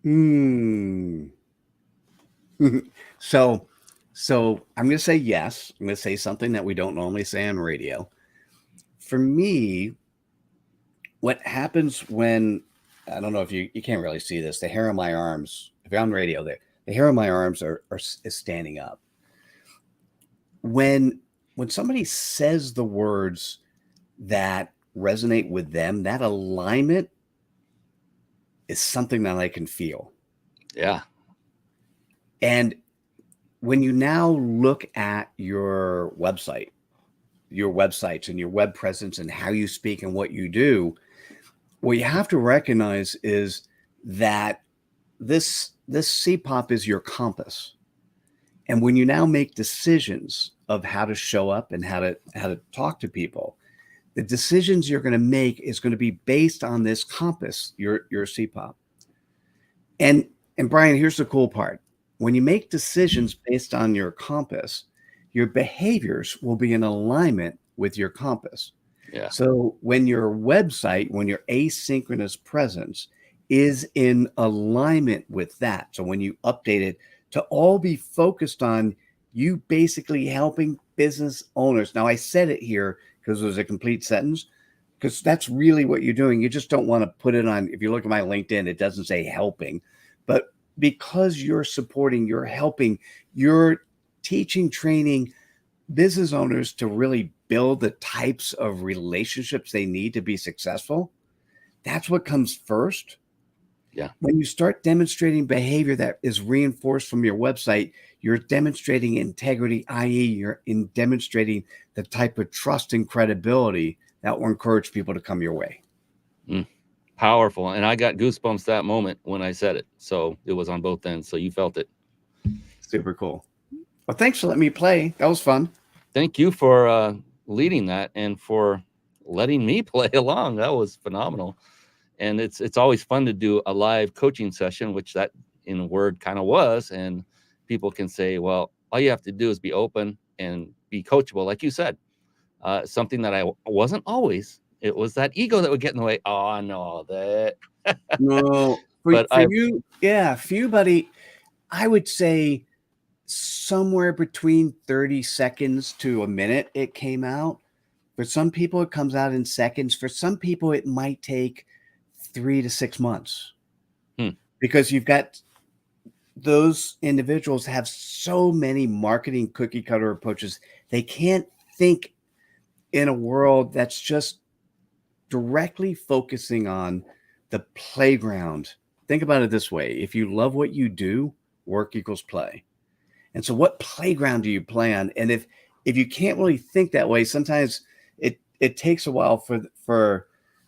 So I'm going to say yes. I'm going to say something that we don't normally say on radio. For me, what happens when, I don't know if you can't really see this, the hair on my arms, if you're on radio there, the hair on my arms is standing up. When somebody says the words that resonate with them, that alignment is something that I can feel. Yeah. And when you now look at your websites and your web presence and how you speak and what you do, what you have to recognize is that this CPOP is your compass. And when you now make decisions of how to show up and how to talk to people, the decisions you're going to make is going to be based on this compass, your CPOP. And Brian, here's the cool part. When you make decisions based on your compass, your behaviors will be in alignment with your compass. Yeah. So when your website, when your asynchronous presence is in alignment with that, so when you update it to all be focused on you basically helping business owners. Now I said it here because it was a complete sentence, because that's really what you're doing. You just don't want to put it on. If you look at my LinkedIn, it doesn't say helping, but because you're supporting, you're helping, you're teaching, training business owners to really build the types of relationships they need to be successful. That's what comes first. Yeah. When you start demonstrating behavior that is reinforced from your website, you're demonstrating integrity, i.e., you're demonstrating the type of trust and credibility that will encourage people to come your way. Powerful. And I got goosebumps that moment when I said it. So it was on both ends. So you felt it. Super cool. Well, thanks for letting me play. That was fun. Thank you for leading that and for letting me play along. That was phenomenal. And it's always fun to do a live coaching session, which that in a word kind of was. And people can say, well, all you have to do is be open and be coachable, like you said. Something that I wasn't always. It was that ego that would get in the way. Oh, no, that. No, for you, yeah, for you, buddy, I would say somewhere between 30 seconds to a minute it came out. For some people, it comes out in seconds. For some people, it might take 3 to 6 months because you've got those individuals have so many marketing cookie cutter approaches. They can't think in a world that's just directly focusing on the playground. Think about it this way. If you love what you do, work equals play. And so what playground do you play on? And if you can't really think that way, sometimes it takes a while for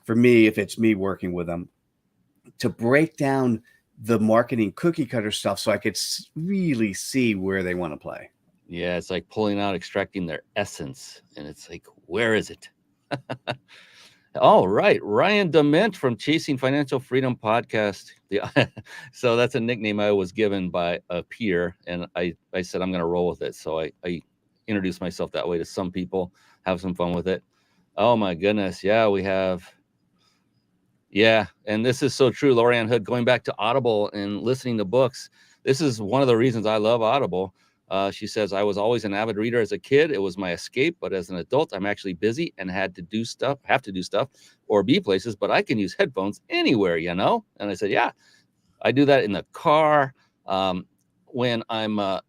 me, if it's me working with them, to break down the marketing cookie cutter stuff so I could really see where they want to play. Yeah, it's like pulling out, extracting their essence. And it's like, where is it? All right. Ryan Dement from Chasing Financial Freedom podcast. So that's a nickname I was given by a peer. And I said, I'm going to roll with it. So I introduced myself that way to some people, have some fun with it. Oh my goodness. Yeah, we have. Yeah. And this is so true. Lorianne Hood, going back to Audible and listening to books. This is one of the reasons I love Audible. She says, I was always an avid reader as a kid. It was my escape. But as an adult, I'm actually busy and have to do stuff or be places. But I can use headphones anywhere, you know? And I said, yeah, I do that in the car. When I'm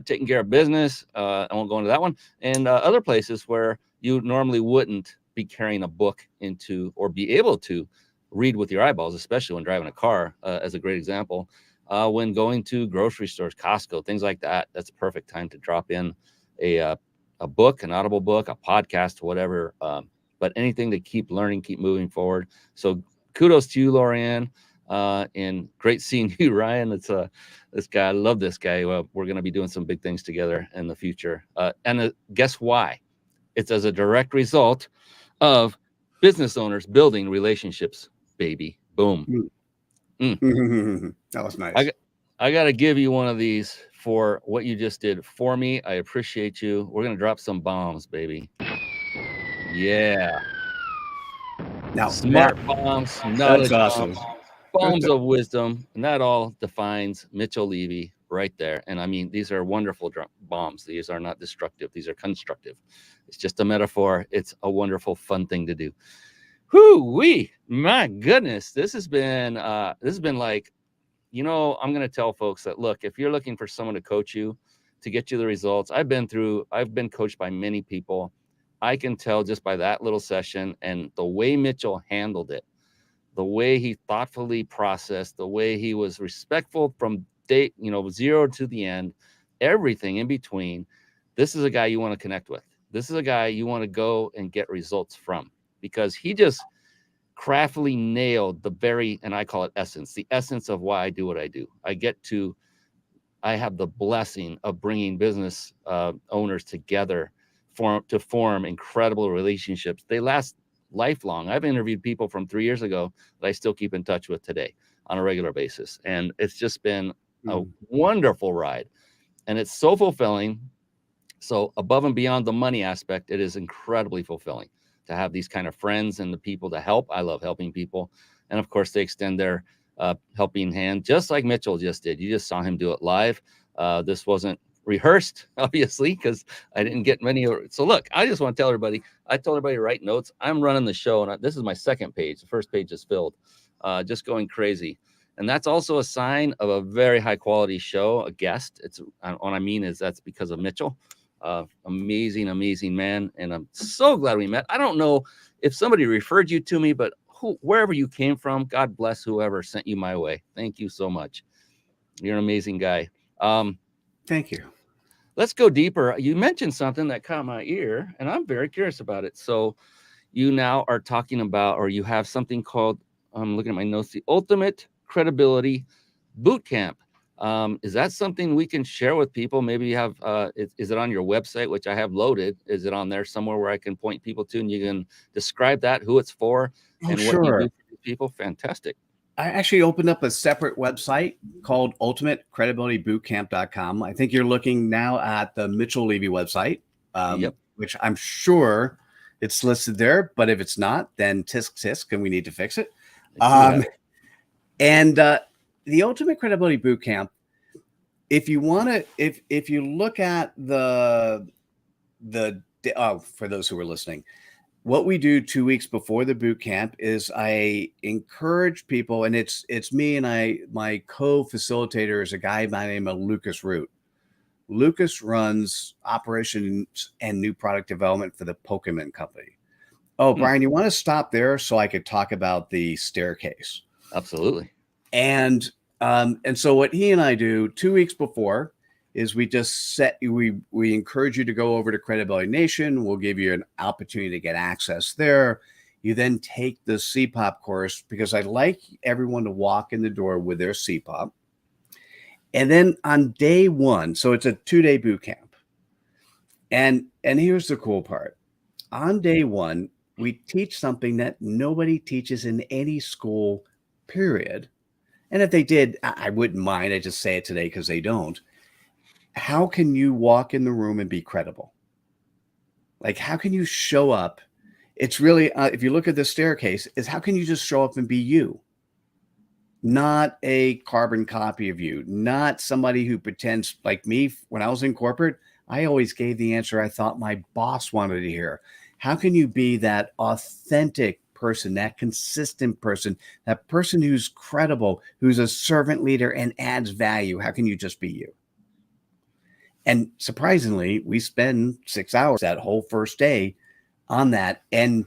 taking care of business, I won't go into that one. And other places where you normally wouldn't be carrying a book into or be able to read with your eyeballs, especially when driving a car, as a great example. When going to grocery stores, Costco, things like that, that's a perfect time to drop in a book, an Audible book, a podcast, whatever. But anything to keep learning, keep moving forward. So kudos to you, Lorianne, and great seeing you, Ryan. It's this guy. I love this guy. Well, we're going to be doing some big things together in the future. And guess why? It's as a direct result of business owners building relationships, baby. Boom. That was nice. I got to give you one of these for what you just did for me. I appreciate you. We're going to drop some bombs, baby. Yeah. Now, smart bombs, knowledge awesome. bombs of wisdom. And that all defines Mitchell Levy right there. And I mean, these are wonderful bombs. These are not destructive. These are constructive. It's just a metaphor. It's a wonderful, fun thing to do. Whoo-wee, my goodness. This has been like, you know, I'm going to tell folks that, look, if you're looking for someone to coach you, to get you the results, I've been coached by many people. I can tell just by that little session and the way Mitchell handled it, the way he thoughtfully processed, the way he was respectful from day, zero to the end, everything in between. This is a guy you want to connect with. This is a guy you want to go and get results from, because he just craftily nailed and I call it essence, the essence of why I do what I do. I have the blessing of bringing business owners together to form incredible relationships. They last lifelong. I've interviewed people from 3 years ago that I still keep in touch with today on a regular basis. And it's just been a wonderful ride. And it's so fulfilling. So above and beyond the money aspect, it is incredibly fulfilling to have these kind of friends and the people to help. I love helping people. And of course, they extend their helping hand, just like Mitchell just did. You just saw him do it live. This wasn't rehearsed, obviously, because I didn't get many. So look, I just want to tell everybody, I told everybody to write notes. I'm running the show, and this is my second page. The first page is filled, just going crazy. And that's also a sign of a very high quality show, a guest. What I mean is that's because of Mitchell. Amazing man. And I'm so glad we met. I don't know if somebody referred you to me, but wherever you came from, God bless whoever sent you my way. Thank you so much. You're an amazing guy. Thank you. Let's go deeper. You mentioned something that caught my ear, and I'm very curious about it. So you now are talking about, or you have something called, I'm looking at my notes, the Ultimate Credibility Boot Camp. Is that something we can share with people? Maybe you have, is it on your website, which I have loaded? Is it on there somewhere where I can point people to, and you can describe that, who it's for, and what you do for these people? Fantastic. I actually opened up a separate website called ultimatecredibilitybootcamp.com. I think you're looking now at the Mitchell Levy website, Yep. which I'm sure it's listed there. But if it's not, then tisk, and we need to fix it. And the Ultimate Credibility Bootcamp, if you want to, if you look at the for those who are listening, what we do 2 weeks before the boot camp is I encourage people, and it's me and my co-facilitator is a guy by the name of Lucas Root. Lucas runs operations and new product development for the Pokemon company. Oh, Brian, you want to stop there so I could talk about the staircase? Absolutely. And so what he and I do 2 weeks before is we just we encourage you to go over to Credibility Nation. We'll give you an opportunity to get access there. You then take the CPOP course, because I'd like everyone to walk in the door with their CPOP. And then on day one, so it's a 2-day boot camp. And here's the cool part. On day one, we teach something that nobody teaches in any school, period. And if they did, I wouldn't mind. I just say it today because they don't. How can you walk in the room and be credible? Like, how can you show up? It's really, if you look at the staircase, is how can you just show up and be you? Not a carbon copy of you, not somebody who pretends like me. When I was in corporate, I always gave the answer I thought my boss wanted to hear. How can you be that authentic person, that consistent person, that person who's credible, who's a servant leader and adds value? How can you just be you? And surprisingly, we spend 6 hours that whole first day on that. And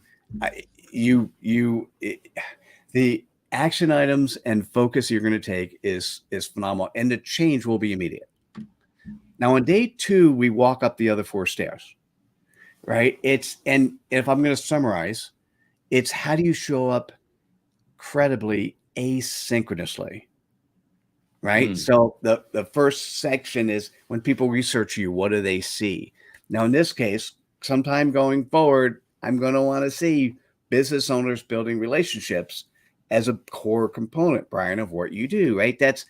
the action items and focus you're going to take is phenomenal. And the change will be immediate. Now, on day 2, we walk up the other 4 stairs, right? And if I'm going to summarize, it's how do you show up credibly asynchronously? Right. So the first section is when people research you, what do they see? Now, in this case, sometime going forward, I'm going to want to see business owners building relationships as a core component, Brian, of what you do. Right. That's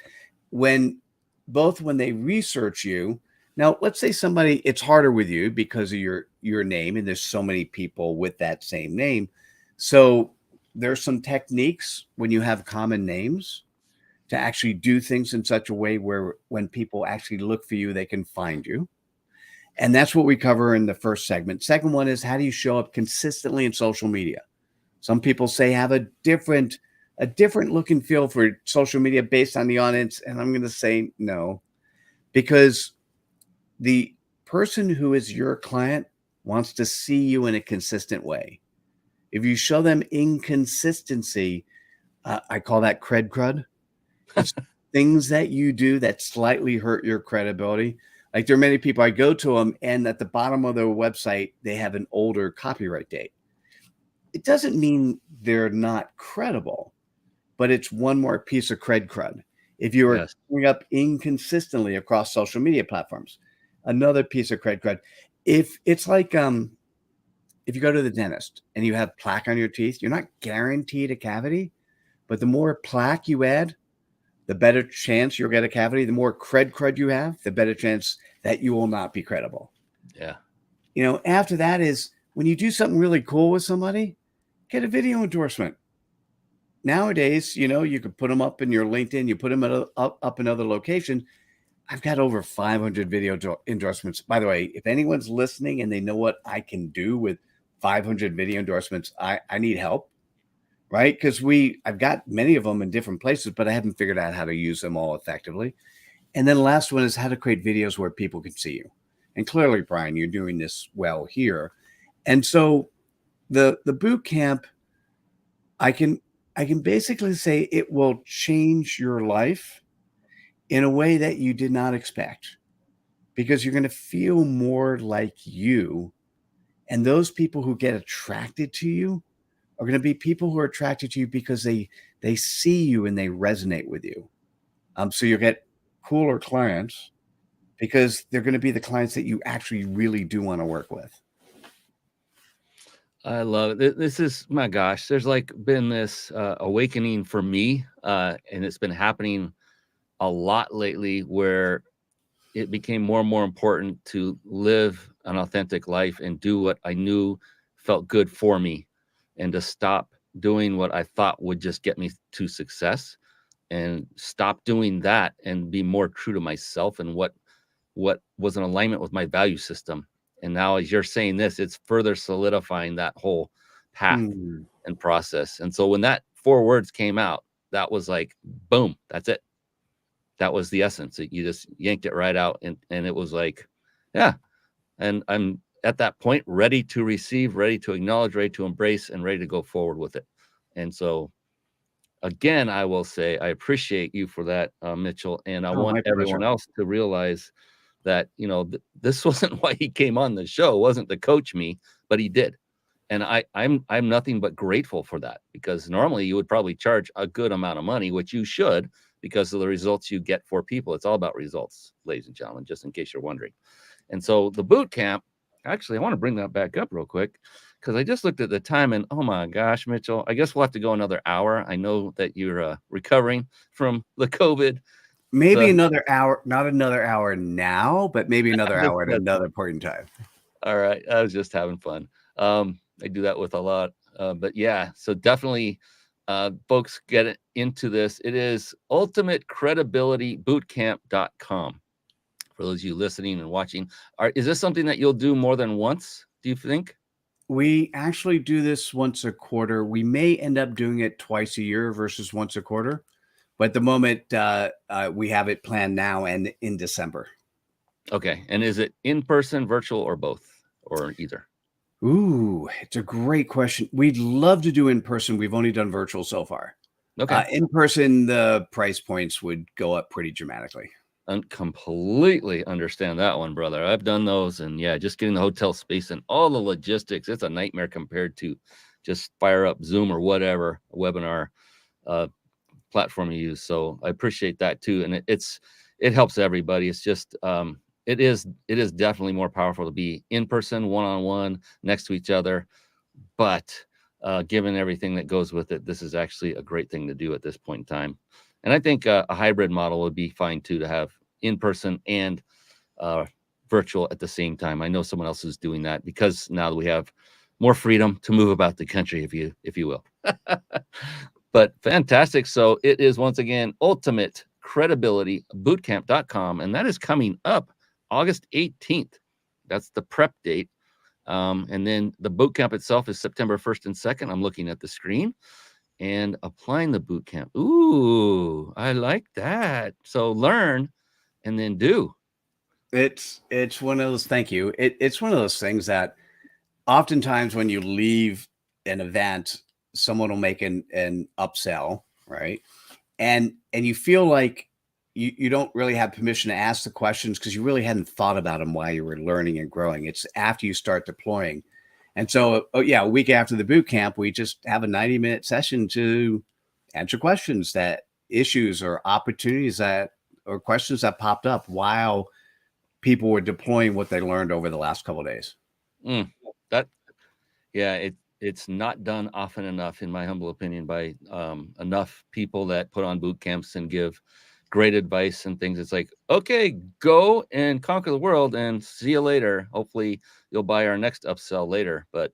when they research you. Now, let's say somebody, it's harder with you because of your name, and there's so many people with that same name. So there's some techniques when you have common names to actually do things in such a way where when people actually look for you, they can find you. And that's what we cover in the first segment. Second one is how do you show up consistently in social media? Some people say have a different look and feel for social media based on the audience. And I'm going to say no, because the person who is your client wants to see you in a consistent way. If you show them inconsistency, I call that crud. It's things that you do that slightly hurt your credibility. Like there are many people, I go to them, and at the bottom of their website, they have an older copyright date. It doesn't mean they're not credible, but it's one more piece of crud. If you are showing up inconsistently across social media platforms, another piece of crud. If it's like if you go to the dentist and you have plaque on your teeth, you're not guaranteed a cavity, but the more plaque you add, the better chance you'll get a cavity. The more crud you have, the better chance that you will not be credible. Yeah. After that is when you do something really cool with somebody, get a video endorsement. Nowadays, you could put them up in your LinkedIn, you put them up in other locations. I've got over 500 video endorsements. By the way, if anyone's listening and they know what I can do with 500 video endorsements, I need help. Right? Because I've got many of them in different places, but I haven't figured out how to use them all effectively. And then the last one is how to create videos where people can see you. And clearly, Brian, you're doing this well here. And so the boot camp, I can basically say it will change your life in a way that you did not expect, because you're going to feel more like you. And those people who get attracted to you are going to be people who are attracted to you because they see you and they resonate with you. So you'll get cooler clients because they're going to be the clients that you actually really do want to work with. I love it. This is, my gosh, there's like been this awakening for me, and it's been happening a lot lately, where it became more and more important to live an authentic life and do what I knew felt good for me, and to stop doing what I thought would just get me to success, and stop doing that and be more true to myself and what was in alignment with my value system. And now, as you're saying this, it's further solidifying that whole path Mm. and process. And so when that 4 words came out, that was like, boom, that's it. That was the essence. You just yanked it right out. And it was like, yeah. And I'm at that point ready to receive, ready to acknowledge, ready to embrace, and ready to go forward with it. And so, again, I will say I appreciate you for that, Mitchell. And I Oh, want my everyone pleasure. else to realize that, this wasn't why he came on the show. It wasn't to coach me, but he did. And I'm nothing but grateful for that, because normally you would probably charge a good amount of money, which you should, because of the results you get for people. It's all about results, ladies and gentlemen, just in case you're wondering. And so the boot camp, actually, I want to bring that back up real quick, because I just looked at the time and, oh my gosh, Mitchell, I guess we'll have to go another hour. I know that you're recovering from the COVID. Maybe another hour, not another hour now, but maybe another That's hour at another point in time. all right. I was just having fun. I do that with a lot. But yeah, so definitely, folks, get into this. It is ultimatecredibilitybootcamp.com. For those of you listening and watching, is this something that you'll do more than once, do you think? We actually do this once a quarter. We may end up doing it twice a year versus once a quarter. But at the moment, we have it planned now and in December. Okay. And is it in person, virtual, or both, or either? Ooh, it's a great question. We'd love to do in person. We've only done virtual so far. Okay. In person, the price points would go up pretty dramatically. Completely understand that one, brother. I've done those, and yeah, just getting the hotel space and all the logistics, it's a nightmare compared to just fire up Zoom or whatever webinar platform you use. So I appreciate that too, and it helps everybody. It's just it is definitely more powerful to be in person, one-on-one, next to each other. But given everything that goes with it, this is actually a great thing to do at this point in time. And I think a hybrid model would be fine too, to have in person and virtual at the same time. I know someone else is doing that, because now that we have more freedom to move about the country, if you will. But fantastic. So it is, once again, ultimatecredibilitybootcamp.com, and that is coming up August 18th. That's the prep date. And then the boot camp itself is September 1st and 2nd. I'm looking at the screen. And applying the boot camp. Ooh, I like that. So learn and then do. It's one of those. Thank you. It's one of those things that oftentimes when you leave an event, someone will make an upsell, right? And you feel like you don't really have permission to ask the questions because you really hadn't thought about them while you were learning and growing. It's after you start deploying. And so, a week after the boot camp, we just have a 90-minute session to answer questions, that issues or opportunities that, or questions that popped up while people were deploying what they learned over the last couple of days. That, yeah, it's not done often enough, in my humble opinion, by enough people that put on boot camps and give great advice and things. It's like, okay, go and conquer the world and see you later. Hopefully you'll buy our next upsell later. But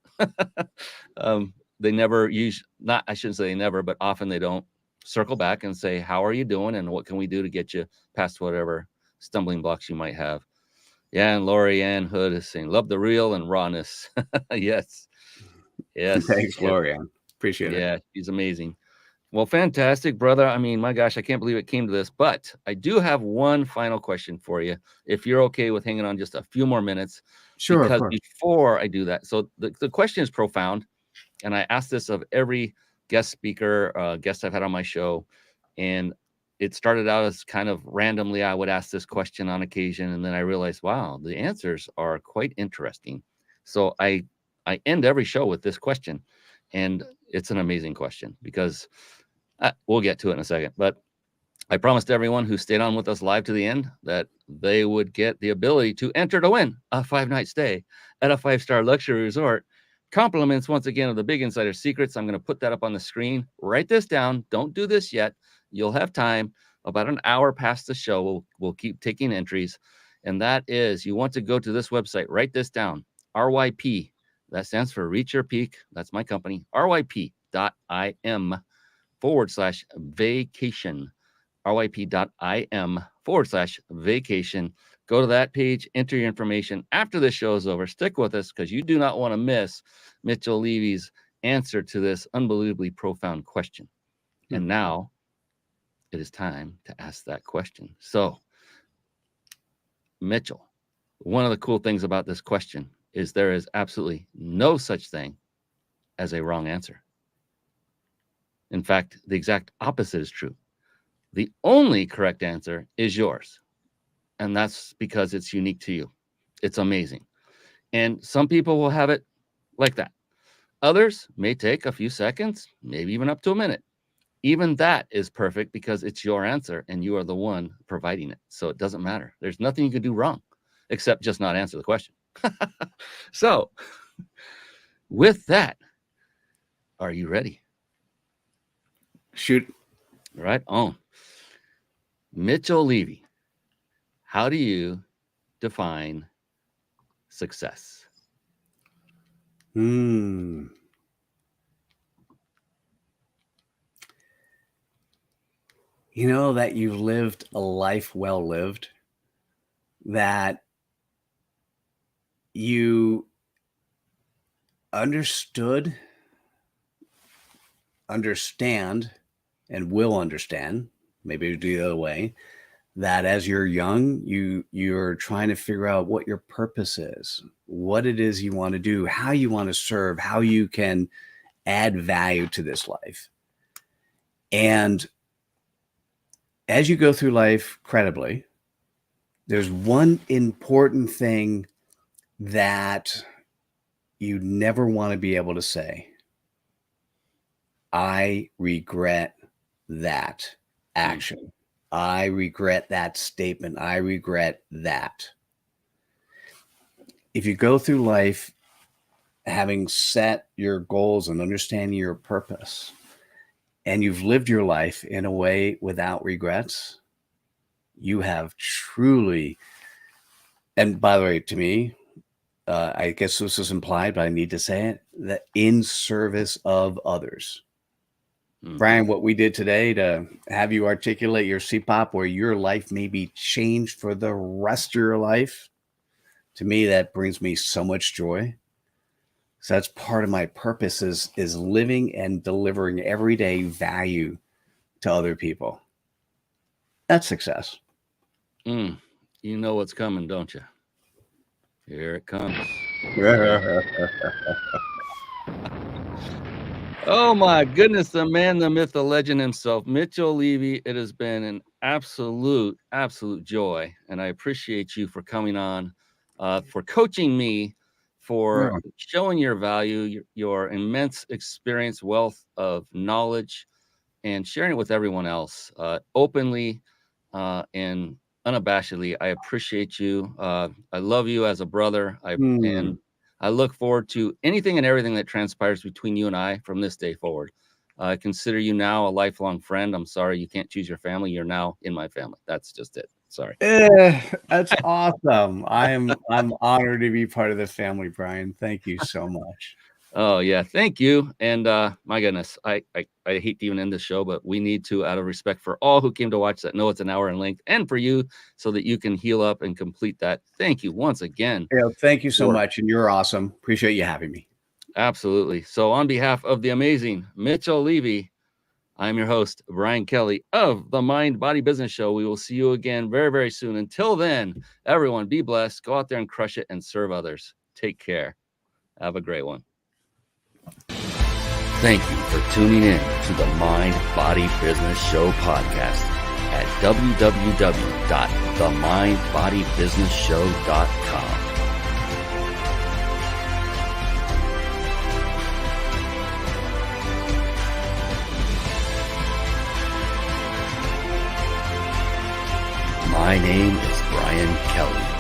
they never use, not, I shouldn't say they never, but often they don't circle back and say, how are you doing? And what can we do to get you past whatever stumbling blocks you might have? Yeah. And Lori Ann Hood is saying, love the real and rawness. Yes. Yes. Thanks, Yes. Lorianne. Appreciate it. Yeah. She's amazing. Well, fantastic, brother. I mean, my gosh, I can't believe it came to this, but I do have one final question for you, if you're okay with hanging on just a few more minutes. Sure, of Because course. before I do that, so the question is profound, and I ask this of every guest speaker, guest I've had on my show. And it started out as kind of randomly, I would ask this question on occasion. And then I realized, wow, the answers are quite interesting. So I end every show with this question. And it's an amazing question because we'll get to it in a second. But I promised everyone who stayed on with us live to the end that they would get the ability to enter to win a 5-night stay at a 5-star luxury resort. Compliments once again of the Big Insider Secrets. I'm going to put that up on the screen. Write this down. Don't do this yet. You'll have time. About an hour past the show, we'll keep taking entries. And that is, you want to go to this website. Write this down. RYP. That stands for Reach Your Peak. That's my company. RYP.im/vacation. ryp.im/vacation. Go to that page, enter your information. After this show is over, stick with us because you do not want to miss Mitchell Levy's answer to this unbelievably profound question. And now it is time to ask that question. So, Mitchell, one of the cool things about this question is there is absolutely no such thing as a wrong answer. In fact, the exact opposite is true. The only correct answer is yours. And that's because it's unique to you. It's amazing. And some people will have it like that. Others may take a few seconds, maybe even up to a minute. Even that is perfect because it's your answer and you are the one providing it. So it doesn't matter. There's nothing you can do wrong except just not answer the question. So with that, are you ready? Shoot. Right on. Mitchell Levy, how do you define success? You know, that you've lived a life well lived, that you understand, and will understand, maybe do the other way, that as you're young, you're trying to figure out what your purpose is, what it is you want to do, how you want to serve, how you can add value to this life. And as you go through life credibly, there's one important thing that you never want to be able to say. I regret that action. I regret that statement. I regret that. If you go through life having set your goals and understanding your purpose, and you've lived your life in a way without regrets, you have truly, and by the way, to me, I guess this is implied, but I need to say it, that in service of others. Brian, what we did today to have you articulate your CPOP where your life may be changed for the rest of your life, to me, that brings me so much joy. So that's part of my purpose is living and delivering everyday value to other people. That's success. You know what's coming, don't you? Here it comes. Oh my goodness, the man, the myth, the legend himself, Mitchell Levy. It has been an absolute joy. And I appreciate you for coming on, for coaching me, for showing your value, your immense experience, wealth of knowledge, and sharing it with everyone else openly and unabashedly. I appreciate you. I love you as a brother. And I look forward to anything and everything that transpires between you and I from this day forward. I consider you now a lifelong friend. I'm sorry you can't choose your family. You're now in my family. That's just it. Sorry. That's awesome. I'm honored to be part of this family, Brian. Thank you so much. Oh yeah, thank you. And my goodness, I hate to even end the show, but we need to, out of respect for all who came to watch that, know it's an hour in length, and for you, so that you can heal up and complete that. Thank you once again. Yeah, thank you so much, and you're awesome. Appreciate you having me. Absolutely. So on behalf of the amazing Mitchell Levy, I'm your host, Brian Kelly of the Mind Body Business Show. We will see you again very, very soon. Until then, everyone be blessed. Go out there and crush it and serve others. Take care. Have a great one. thank you for tuning in to the Mind Body Business Show podcast at www.themindbodybusinessshow.com. My name is Brian Kelly.